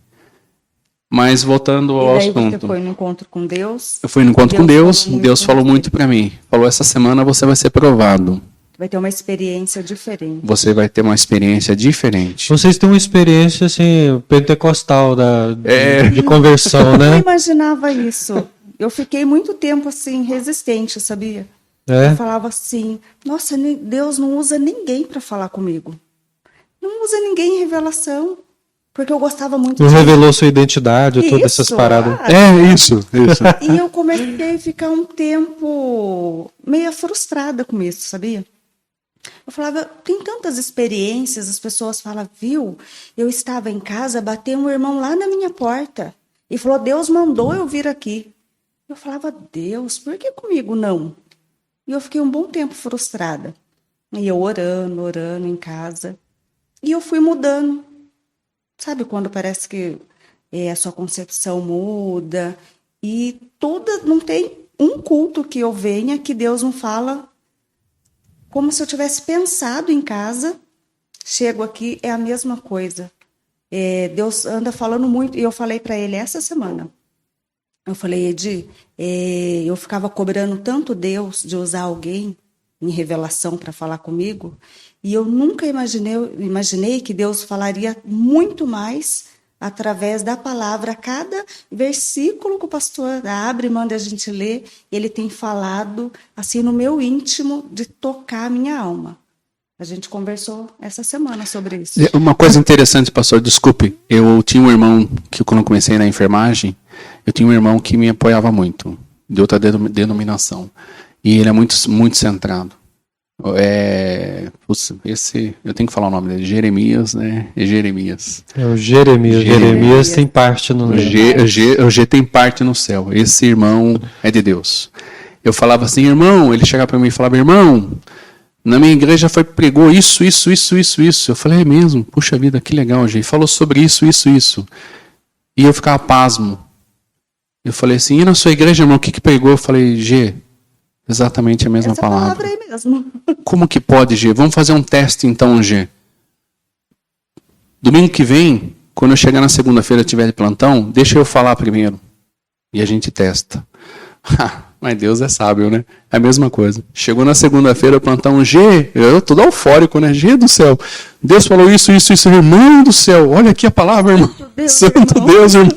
Mas voltando ao assunto. Você foi no encontro com Deus? Eu fui no encontro com Deus. Deus falou muito para mim. Falou, essa semana você vai ser provado. Vai ter uma experiência diferente. Você vai ter uma experiência diferente. Vocês têm uma experiência assim, pentecostal de conversão, né? Eu não imaginava isso. Eu fiquei muito tempo assim, resistente, sabia? É? Eu falava assim, nossa, Deus não usa ninguém para falar comigo. Não usa ninguém em revelação. Porque eu gostava muito Não revelou sua identidade, todas essas paradas. Isso. E eu comecei a ficar um tempo meio frustrada com isso, sabia? Eu falava, tem tantas experiências, as pessoas falam, viu? Eu estava em casa, bateu um irmão lá na minha porta e falou, Deus mandou eu vir aqui. Eu falava, Deus, por que comigo não? E eu fiquei um bom tempo frustrada. E eu orando em casa. E eu fui mudando. Sabe quando parece que a sua concepção muda e não tem um culto que eu venha que Deus não fala como se eu tivesse pensado em casa, chego aqui, é a mesma coisa. Deus anda falando muito, e eu falei para ele essa semana, eu falei, Edi, eu ficava cobrando tanto Deus de usar alguém em revelação para falar comigo, e eu nunca imaginei que Deus falaria muito mais através da palavra. Cada versículo que o pastor abre, manda a gente ler, ele tem falado assim no meu íntimo de tocar a minha alma. A gente conversou essa semana sobre isso. Uma coisa interessante, pastor, desculpe, eu tinha um irmão que quando eu comecei na enfermagem, eu tinha um irmão que me apoiava muito, de outra denominação, e ele é muito, muito centrado. Eu tenho que falar o nome dele, Jeremias, né? Jeremias. É o Jeremias. Jeremias tem parte no céu. O G tem parte no céu. Esse irmão é de Deus. Eu falava assim, irmão, ele chegava para mim e falava, irmão, na minha igreja pregou isso. Eu falei, é mesmo? Puxa vida, que legal, G. Falou sobre isso. E eu ficava pasmo. Eu falei assim, e na sua igreja, irmão, o que pregou? Eu falei, G, exatamente a mesma palavra. Palavra aí mesmo. Como que pode, G? Vamos fazer um teste então, G. Domingo que vem, quando eu chegar na segunda-feira e tiver de plantão, deixa eu falar primeiro. E a gente testa. Mas Deus é sábio, né? É a mesma coisa. Chegou na segunda-feira, plantão, G, eu tô eufórico, né? G do céu. Deus falou isso, irmão do céu. Olha aqui a palavra, irmão. Santo Deus, irmão.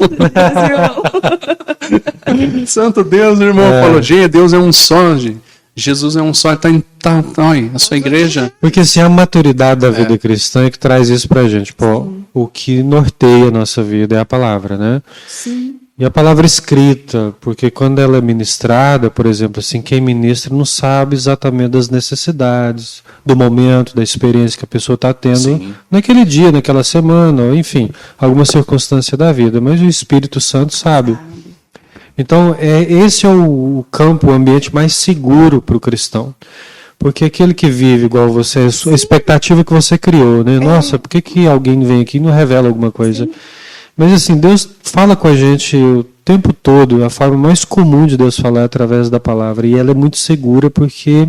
Santo Deus, irmão. Falou, G, Deus é um só, G. Jesus é um só, a sua igreja. Porque assim, a maturidade da vida cristã é que traz isso pra gente. Pô, o que norteia a nossa vida é a palavra, né? Sim. E a palavra escrita, porque quando ela é ministrada, por exemplo, assim, quem ministra não sabe exatamente das necessidades, do momento, da experiência que a pessoa está tendo naquele dia, naquela semana, ou enfim, alguma circunstância da vida, mas o Espírito Santo sabe. Então, esse é o campo, o ambiente mais seguro para o cristão. Porque aquele que vive igual você, a expectativa que você criou, né? Nossa, por que alguém vem aqui e não revela alguma coisa? Sim. Mas assim, Deus fala com a gente o tempo todo, a forma mais comum de Deus falar é através da palavra. E ela é muito segura porque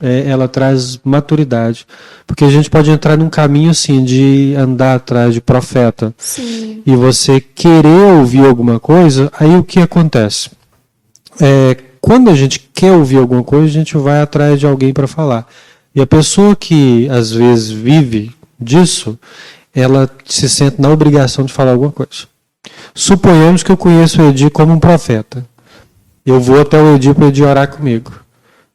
ela traz maturidade. Porque a gente pode entrar num caminho assim, de andar atrás de profeta. Sim. E você querer ouvir alguma coisa, aí o que acontece? Quando a gente quer ouvir alguma coisa, a gente vai atrás de alguém para falar. E a pessoa que às vezes vive disso, ela se sente na obrigação de falar alguma coisa. Suponhamos que eu conheço o Edir como um profeta. Eu vou até o Edir para o Edir orar comigo.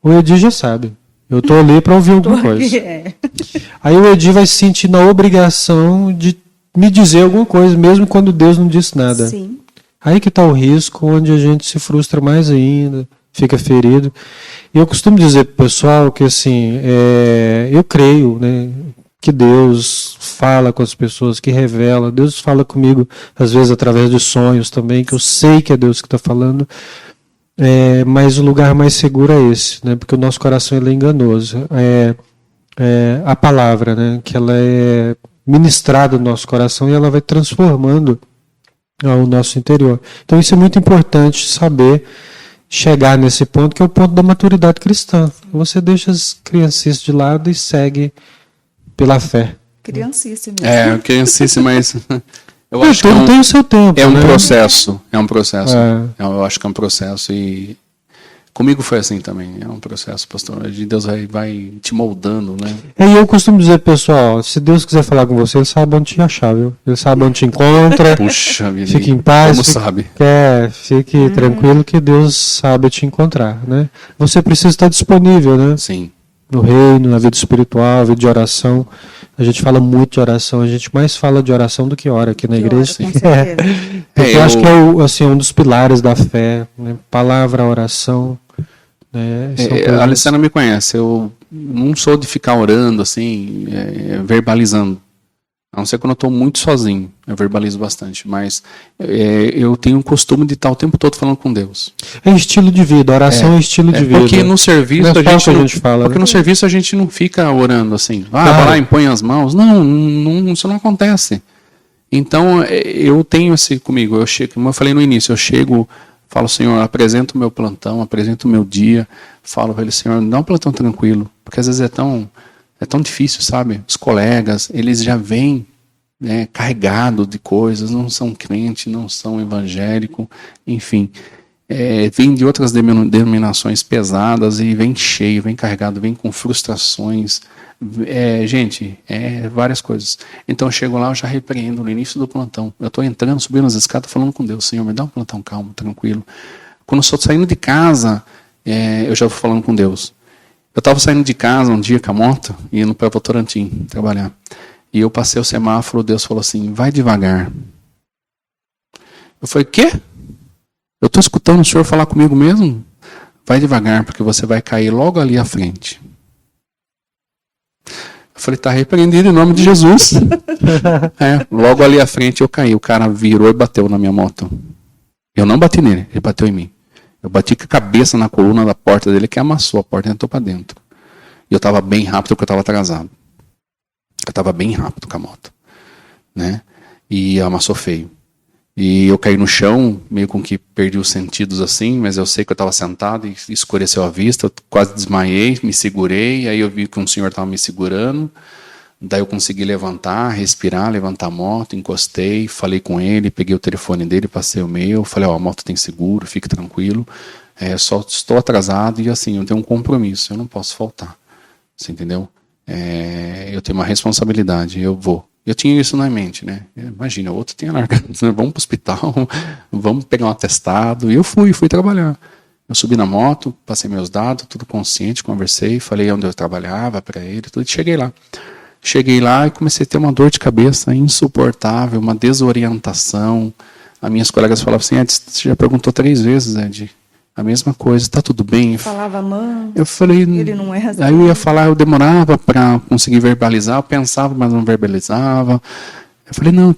O Edir já sabe. Eu estou ali para ouvir alguma coisa. Aí o Edir vai se sentir na obrigação de me dizer alguma coisa, mesmo quando Deus não disse nada. Sim. Aí que está o risco, onde a gente se frustra mais ainda, fica ferido. E eu costumo dizer para o pessoal que, assim, eu creio, né, que Deus fala com as pessoas, que revela. Deus fala comigo, às vezes, através de sonhos também, que eu sei que é Deus que está falando. Mas o lugar mais seguro é esse, né, porque o nosso coração ele é enganoso. A palavra, né, que ela é ministrada no nosso coração e ela vai transformando ao nosso interior. Então isso é muito importante saber chegar nesse ponto, que é o ponto da maturidade cristã. Você deixa as crianças de lado e segue pela fé. Criancice mesmo. Criancice, mas eu acho que tem o seu tempo. É um né? processo. É um processo. Eu acho que é um processo e comigo foi assim também. É um processo, pastor. Deus vai te moldando, né? E eu costumo dizer, pessoal, se Deus quiser falar com você, Ele sabe onde te achar, viu? Ele sabe onde te encontra. Puxa vida. Fique em paz. Como sabe? Fique tranquilo que Deus sabe te encontrar, né? Você precisa estar disponível, né? Sim. No reino, na vida espiritual, vida de oração. A gente fala muito de oração, a gente mais fala de oração do que ora aqui na igreja. Porque eu acho que é um dos pilares da fé, né? Palavra, oração. Né? A Alessandra me conhece, eu não sou de ficar orando assim, verbalizando. A não ser quando eu estou muito sozinho, eu verbalizo bastante, mas eu tenho o costume de estar o tempo todo falando com Deus. É estilo de vida, oração é estilo de vida. Porque no serviço no serviço a gente não fica orando assim, vai lá, impõe as mãos. Não, isso não acontece. Então eu tenho esse comigo, eu chego, como eu falei no início, eu chego, falo, Senhor, apresento o meu plantão, apresento o meu dia, falo para ele, Senhor, dá um plantão tranquilo, porque às vezes é tão difícil, sabe? Os colegas, eles já vêm carregados de coisas, não são crentes, não são evangélicos, enfim. Vêm de outras denominações pesadas e vem cheio, vem carregado, vem com frustrações. Várias coisas. Então eu chego lá, eu já repreendo no início do plantão. Eu estou entrando, subindo as escadas, falando com Deus, Senhor, me dá um plantão calmo, tranquilo. Quando eu estou saindo de casa, eu já vou falando com Deus. Eu estava saindo de casa um dia com a moto, indo para Votorantim trabalhar. E eu passei o semáforo, Deus falou assim, vai devagar. Eu falei, quê? Eu estou escutando o Senhor falar comigo mesmo? Vai devagar, porque você vai cair logo ali à frente. Eu falei, está repreendido em nome de Jesus. Logo ali à frente eu caí. O cara virou e bateu na minha moto. Eu não bati nele, ele bateu em mim. Eu bati com a cabeça na coluna da porta dele, que amassou a porta e entrou para dentro. E eu estava bem rápido, porque eu estava atrasado. Eu estava bem rápido com a moto. Né? E amassou feio. E eu caí no chão, meio com que perdi os sentidos assim, mas eu sei que eu estava sentado e escureceu a vista, eu quase desmaiei, me segurei, aí eu vi que um senhor estava me segurando, daí eu consegui levantar, respirar, levantar a moto, encostei, falei com ele, peguei o telefone dele, passei o meu, falei, a moto tem seguro, fique tranquilo, só estou atrasado e assim, eu tenho um compromisso, eu não posso faltar, você entendeu? Eu tenho uma responsabilidade, eu vou. Eu tinha isso na mente, né? Imagina, o outro tinha largado, né? Vamos para o hospital, vamos pegar um atestado. E eu fui trabalhar. Eu subi na moto, passei meus dados, tudo consciente, conversei, falei onde eu trabalhava para ele, tudo, e cheguei lá. Cheguei lá e comecei a ter uma dor de cabeça insuportável, uma desorientação. As minhas colegas falavam assim, Ed, você já perguntou 3 vezes, Ed, a mesma coisa, tá tudo bem? Falava manso, eu falei, ele não é assim. Aí eu ia falar, eu demorava para conseguir verbalizar, eu pensava, mas não verbalizava. Eu falei, não,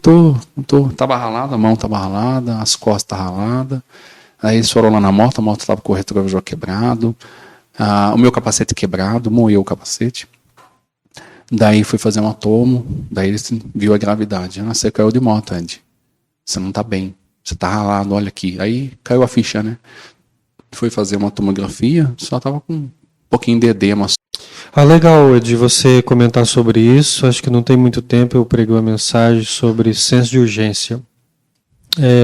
tava ralada, a mão tava ralada, as costas estavam raladas. Aí eles foram lá na moto, a moto estava com o retrovisor quebrado, o meu capacete quebrado, moeu o capacete. Daí fui fazer um tomo, daí eles viu a gravidade. Você caiu de moto, Ed. Você não tá bem, você tá ralado, olha aqui. Aí caiu a ficha, né? Fui fazer uma tomografia, só estava com um pouquinho de edema. Legal, Ed, você comentar sobre isso. Acho que não tem muito tempo eu preguei uma mensagem sobre senso de urgência.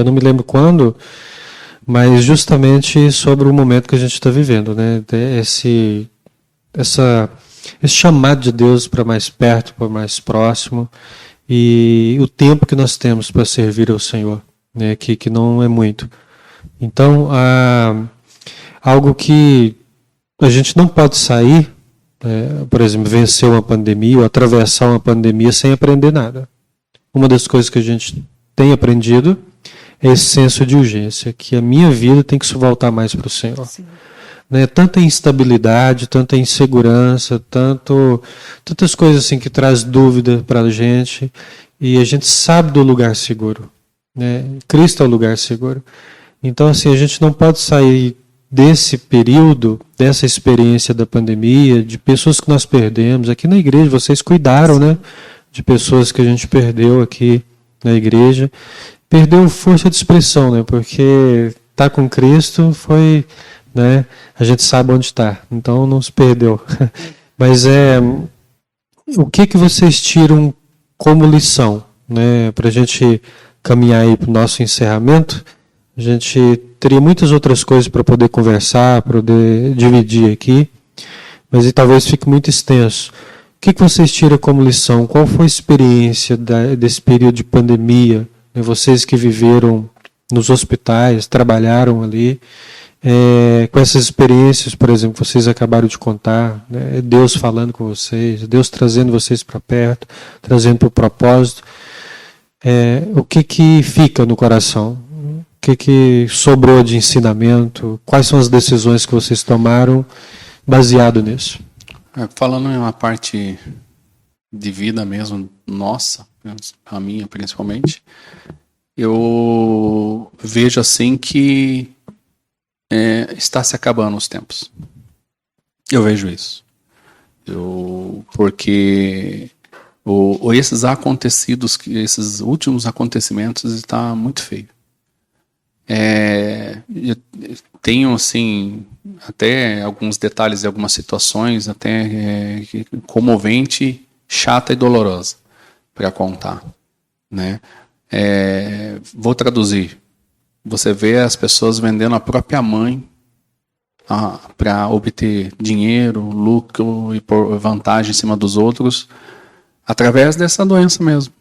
Não me lembro quando, mas justamente sobre o momento que a gente está vivendo, né? Esse chamado de Deus para mais perto, para mais próximo. e o tempo que nós temos para servir ao Senhor, né, que não é muito. Então, algo que a gente não pode sair, por exemplo, vencer uma pandemia ou atravessar uma pandemia sem aprender nada. Uma das coisas que a gente tem aprendido é esse senso de urgência, que a minha vida tem que se voltar mais para o Senhor. Né? Tanta instabilidade, tanta insegurança, tantas coisas assim que traz dúvida para a gente, e a gente sabe do lugar seguro. Né? Cristo é o lugar seguro. Então, assim, a gente não pode sair desse período, dessa experiência da pandemia, de pessoas que nós perdemos. Aqui na igreja, vocês cuidaram, né? De pessoas que a gente perdeu aqui na igreja. Perdeu força de expressão, né? Porque estar com Cristo foi, né? A gente sabe onde está, então não se perdeu. Mas o que vocês tiram como lição, né? Para a gente caminhar aí para o nosso encerramento. A gente teria muitas outras coisas para poder conversar, para poder dividir aqui, mas talvez fique muito extenso. O que vocês tiram como lição? Qual foi a experiência desse período de pandemia? Vocês que viveram nos hospitais, trabalharam ali, com essas experiências, por exemplo, que vocês acabaram de contar, né? Deus falando com vocês, Deus trazendo vocês para perto, trazendo para o propósito. O que fica no coração? O que sobrou de ensinamento? Quais são as decisões que vocês tomaram baseado nisso? Falando em uma parte de vida mesmo, nossa, a minha principalmente, eu vejo assim que está se acabando os tempos. Eu vejo isso. Porque esses últimos acontecimentos está muito feio. Eu tenho assim até alguns detalhes e algumas situações até comovente, chata e dolorosa para contar, né? Vou traduzir. Você vê as pessoas vendendo a própria mãe para obter dinheiro, lucro e por vantagem em cima dos outros através dessa doença mesmo.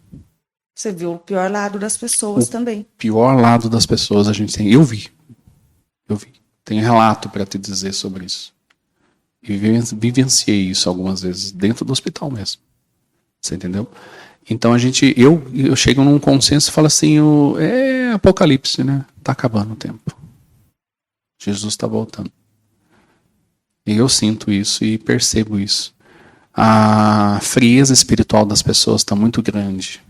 Você viu o pior lado das pessoas também. O pior lado das pessoas a gente tem. Eu vi. Tenho relato para te dizer sobre isso. E vivenciei isso algumas vezes dentro do hospital mesmo. Você entendeu? Então eu chego num consenso e falo assim, é apocalipse, né? Tá acabando o tempo. Jesus está voltando. E eu sinto isso e percebo isso. A frieza espiritual das pessoas está muito grande.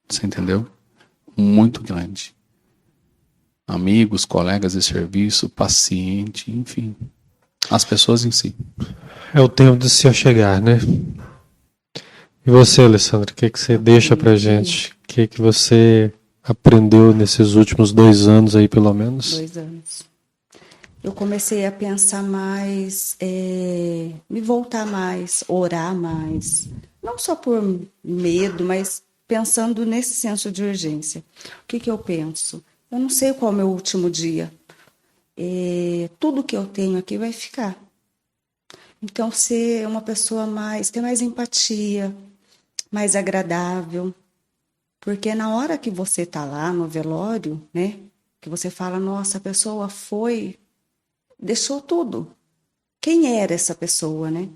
Você entendeu? Muito grande. Amigos, colegas de serviço, paciente, enfim. As pessoas em si. É o tempo de se achegar, né? E você, Alessandra, o que você deixa pra gente? O que você aprendeu nesses últimos 2 anos aí, pelo menos? 2 anos. Eu comecei a pensar mais, me voltar mais, orar mais. Não só por medo, mas pensando nesse senso de urgência. O que eu penso? Eu não sei qual é o meu último dia. Tudo que eu tenho aqui vai ficar. Então, ser uma pessoa ter mais empatia, mais agradável. Porque na hora que você está lá no velório, né? Que você fala, nossa, a pessoa foi, deixou tudo. Quem era essa pessoa, né?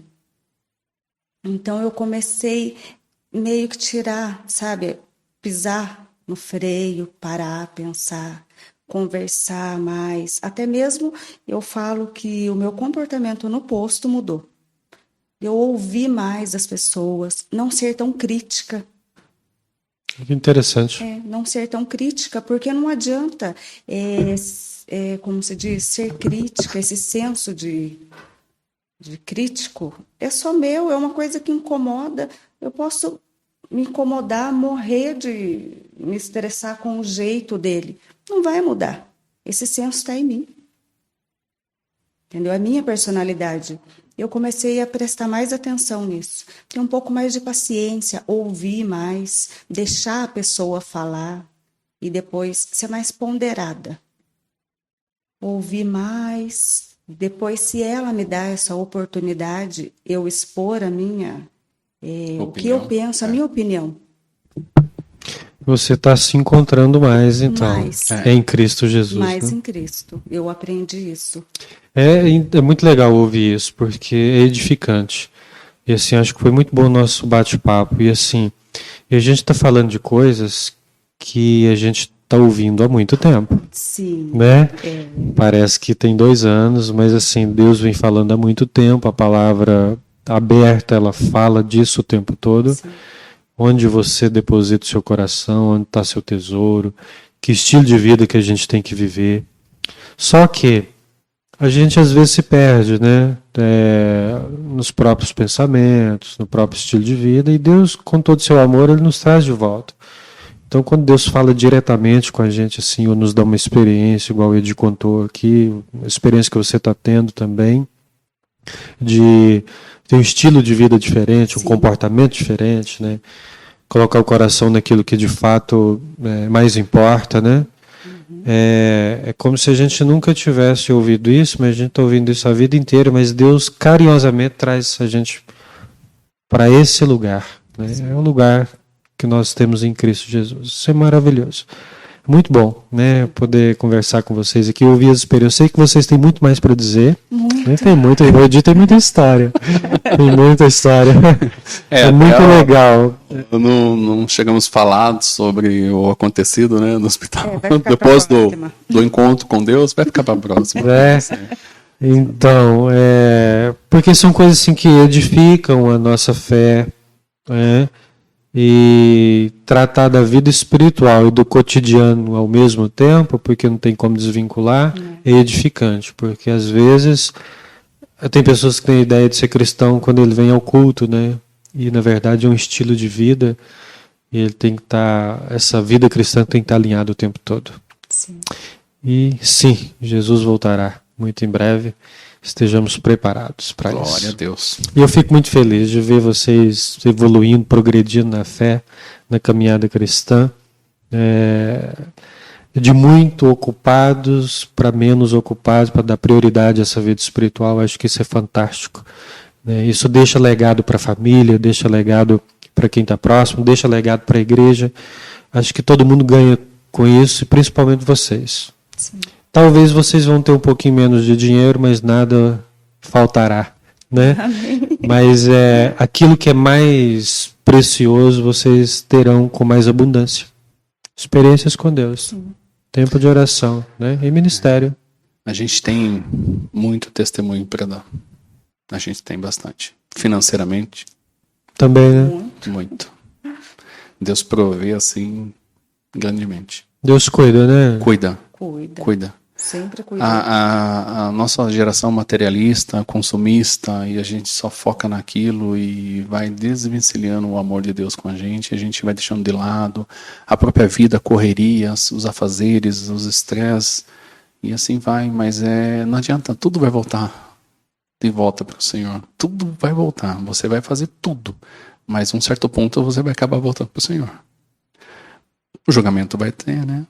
Então, eu comecei meio que tirar, sabe? Pisar no freio, parar, pensar, conversar mais. Até mesmo eu falo que o meu comportamento no posto mudou. Eu ouvi mais as pessoas, não ser tão crítica. Que interessante. Não ser tão crítica, porque não adianta, como se diz, ser crítica, esse senso de crítico, é só meu, é uma coisa que incomoda. Eu posso me incomodar, morrer de me estressar com o jeito dele. Não vai mudar. Esse senso está em mim. Entendeu? A minha personalidade. Eu comecei a prestar mais atenção nisso. Ter um pouco mais de paciência, ouvir mais, deixar a pessoa falar e depois ser mais ponderada. Ouvir mais, depois se ela me dá essa oportunidade, eu expor a minha o que eu penso, a minha opinião. Você está se encontrando mais, então. Mais. Em Cristo Jesus. Mais né? em Cristo. Eu aprendi isso. É muito legal ouvir isso, porque é edificante. E assim, acho que foi muito bom o nosso bate-papo. E assim, a gente está falando de coisas que a gente está ouvindo há muito tempo, Sim. né? Parece que tem 2 anos, mas assim, Deus vem falando há muito tempo, a palavra aberta, ela fala disso o tempo todo. Sim. Onde você deposita o seu coração, onde está seu tesouro, que estilo de vida que a gente tem que viver. Só que a gente às vezes se perde, né? Nos próprios pensamentos, no próprio estilo de vida, e Deus, com todo o seu amor, Ele nos traz de volta. Então, quando Deus fala diretamente com a gente, assim, ou nos dá uma experiência, igual o Edi contou aqui, uma experiência que você está tendo também, de ter um estilo de vida diferente, um comportamento diferente, né? Colocar o coração naquilo que de fato mais importa, né? É como se a gente nunca tivesse ouvido isso, mas a gente está ouvindo isso a vida inteira, mas Deus carinhosamente traz a gente para esse lugar, né? É o lugar que nós temos em Cristo Jesus. Isso é maravilhoso. Muito bom, né? Poder conversar com vocês aqui, ouvir as experiências. Eu sei que vocês têm muito mais para dizer. Muito. Né? O Edi tem muita história. Tem muita história. É muito legal. Não chegamos a falar sobre o acontecido, né, no hospital. Vai ficar Depois pra próxima. do encontro com Deus, vai ficar para a próxima. Então, porque são coisas assim que edificam a nossa fé, né? E tratar da vida espiritual e do cotidiano ao mesmo tempo, porque não tem como desvincular, é edificante, porque às vezes tem pessoas que têm a ideia de ser cristão quando ele vem ao culto, né? E na verdade é um estilo de vida, e ele tem que essa vida cristã tem que estar alinhada o tempo todo. Sim. E sim, Jesus voltará muito em breve. Estejamos preparados para isso. Glória a Deus. E eu fico muito feliz de ver vocês evoluindo, progredindo na fé, na caminhada cristã, de muito ocupados para menos ocupados, para dar prioridade a essa vida espiritual. Acho que isso é fantástico. Isso deixa legado para a família, deixa legado para quem está próximo, deixa legado para a igreja. Acho que todo mundo ganha com isso, e principalmente vocês. Sim. Talvez vocês vão ter um pouquinho menos de dinheiro, mas nada faltará, né? Amém. Mas aquilo que é mais precioso vocês terão com mais abundância. Experiências com Deus. Sim. Tempo de oração, né? E ministério. A gente tem muito testemunho para dar. A gente tem bastante. Financeiramente, Também, né? muito. Deus provê assim grandemente. Deus cuida, né? Cuida. Sempre cuida. A nossa geração materialista, consumista, e a gente só foca naquilo e vai desvencilhando o amor de Deus com a gente vai deixando de lado a própria vida, a correria, os afazeres, os estresses, e assim vai, mas não adianta, tudo vai voltar de volta para o Senhor, tudo vai voltar, você vai fazer tudo, mas um certo ponto você vai acabar voltando para o Senhor. O julgamento vai ter, né?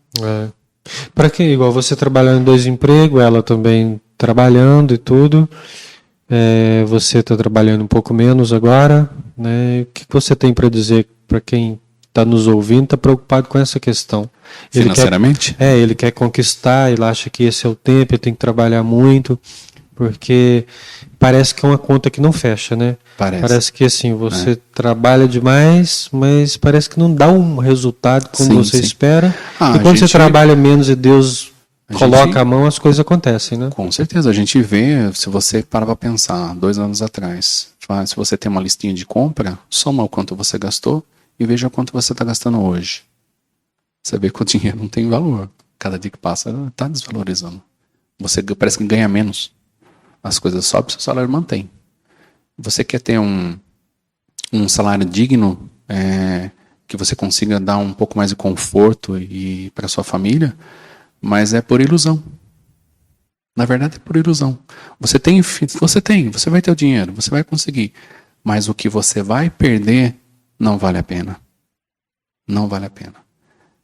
Para quem, igual você trabalhando em 2 empregos, ela também trabalhando e tudo, você está trabalhando um pouco menos agora, né? O que você tem para dizer para quem está nos ouvindo, está preocupado com essa questão? Financeiramente? Ele quer conquistar, ele acha que esse é o tempo, ele tem que trabalhar muito, porque parece que é uma conta que não fecha, né? Parece que assim, você trabalha demais, mas parece que não dá um resultado como você espera. E quando você trabalha menos e Deus coloca a mão, as coisas acontecem, né? Com certeza, a gente vê, se você parar para pensar, 2 anos atrás, se você tem uma listinha de compra, soma o quanto você gastou e veja quanto você está gastando hoje. Você vê que o dinheiro não tem valor. Cada dia que passa, está desvalorizando. Você parece que ganha menos. As coisas sobem, seu salário mantém. Você quer ter um salário digno, que você consiga dar um pouco mais de conforto e para sua família, mas é por ilusão. Na verdade é por ilusão. Você vai ter o dinheiro, você vai conseguir, mas o que você vai perder não vale a pena. Não vale a pena.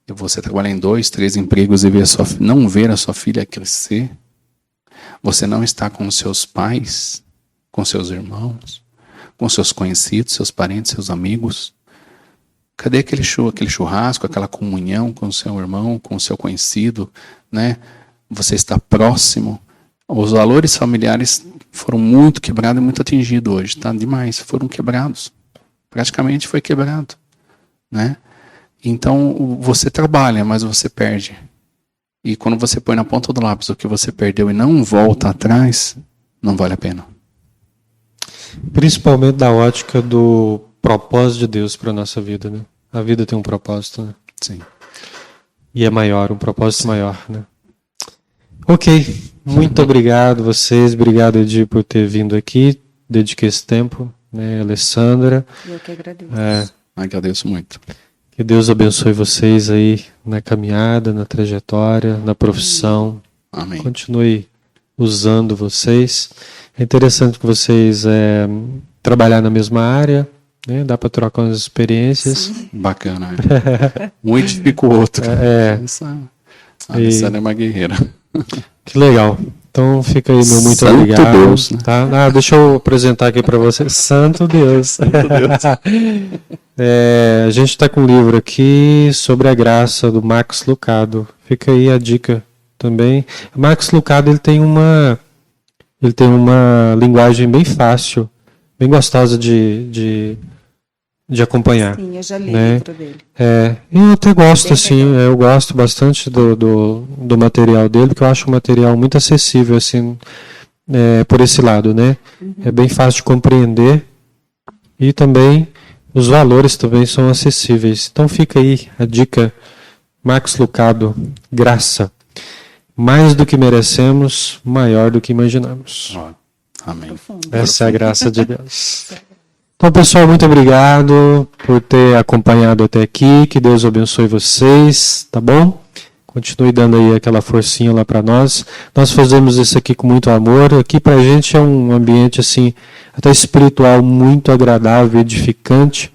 E você trabalhar em 2, 3 empregos e não ver a sua filha crescer, você não está com seus pais, com seus irmãos, com seus conhecidos, seus parentes, seus amigos? Cadê aquele churrasco, aquela comunhão com o seu irmão, com o seu conhecido, né? Você está próximo. Os valores familiares foram muito quebrados e muito atingidos hoje, tá? Demais, foram quebrados. Praticamente foi quebrado, né? Então, você trabalha, mas você perde. E quando você põe na ponta do lápis o que você perdeu e não volta atrás, não vale a pena. Principalmente da ótica do propósito de Deus para a nossa vida, né? A vida tem um propósito, né? Sim. E é maior, um propósito maior, né? Ok, muito obrigado vocês, obrigado Edir por ter vindo aqui, dediquei esse tempo, né, Alessandra. Eu que agradeço. Agradeço muito. Que Deus abençoe vocês aí na caminhada, na trajetória, na profissão. Amém. Continue usando vocês. É interessante que vocês trabalhar na mesma área, né? Dá para trocar umas experiências. Sim. Bacana. Um edifica o outro. A Alessandra é uma guerreira. Que legal. Então fica aí meu muito Santo obrigado. Deus, né? Tá? Deixa eu apresentar aqui para você. Santo Deus. Santo Deus. A gente está com um livro aqui sobre a graça do Max Lucado. Fica aí a dica também. Max Lucado ele tem uma linguagem bem fácil, bem gostosa de acompanhar. Sim, eu já li né? o livro dele. Eu até gosto, Bem assim, legal. eu gosto bastante do material dele, porque eu acho um material muito acessível, assim, por esse lado, né? É bem fácil de compreender e também os valores também são acessíveis. Então fica aí a dica, Max Lucado, graça. Mais do que merecemos, maior do que imaginamos. Amém. Profundo. Essa é a graça de Deus. Então, pessoal, muito obrigado por ter acompanhado até aqui. Que Deus abençoe vocês, tá bom? Continue dando aí aquela forcinha lá para nós. Nós fazemos isso aqui com muito amor. Aqui pra gente é um ambiente assim, até espiritual, muito agradável, edificante.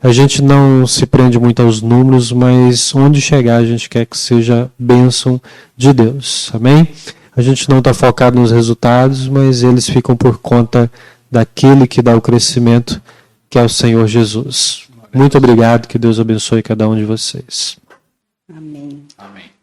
A gente não se prende muito aos números, mas onde chegar a gente quer que seja bênção de Deus. Amém? A gente não está focado nos resultados, mas eles ficam por conta daquele que dá o crescimento, que é o Senhor Jesus. Muito obrigado, que Deus abençoe cada um de vocês. Amém. Amém.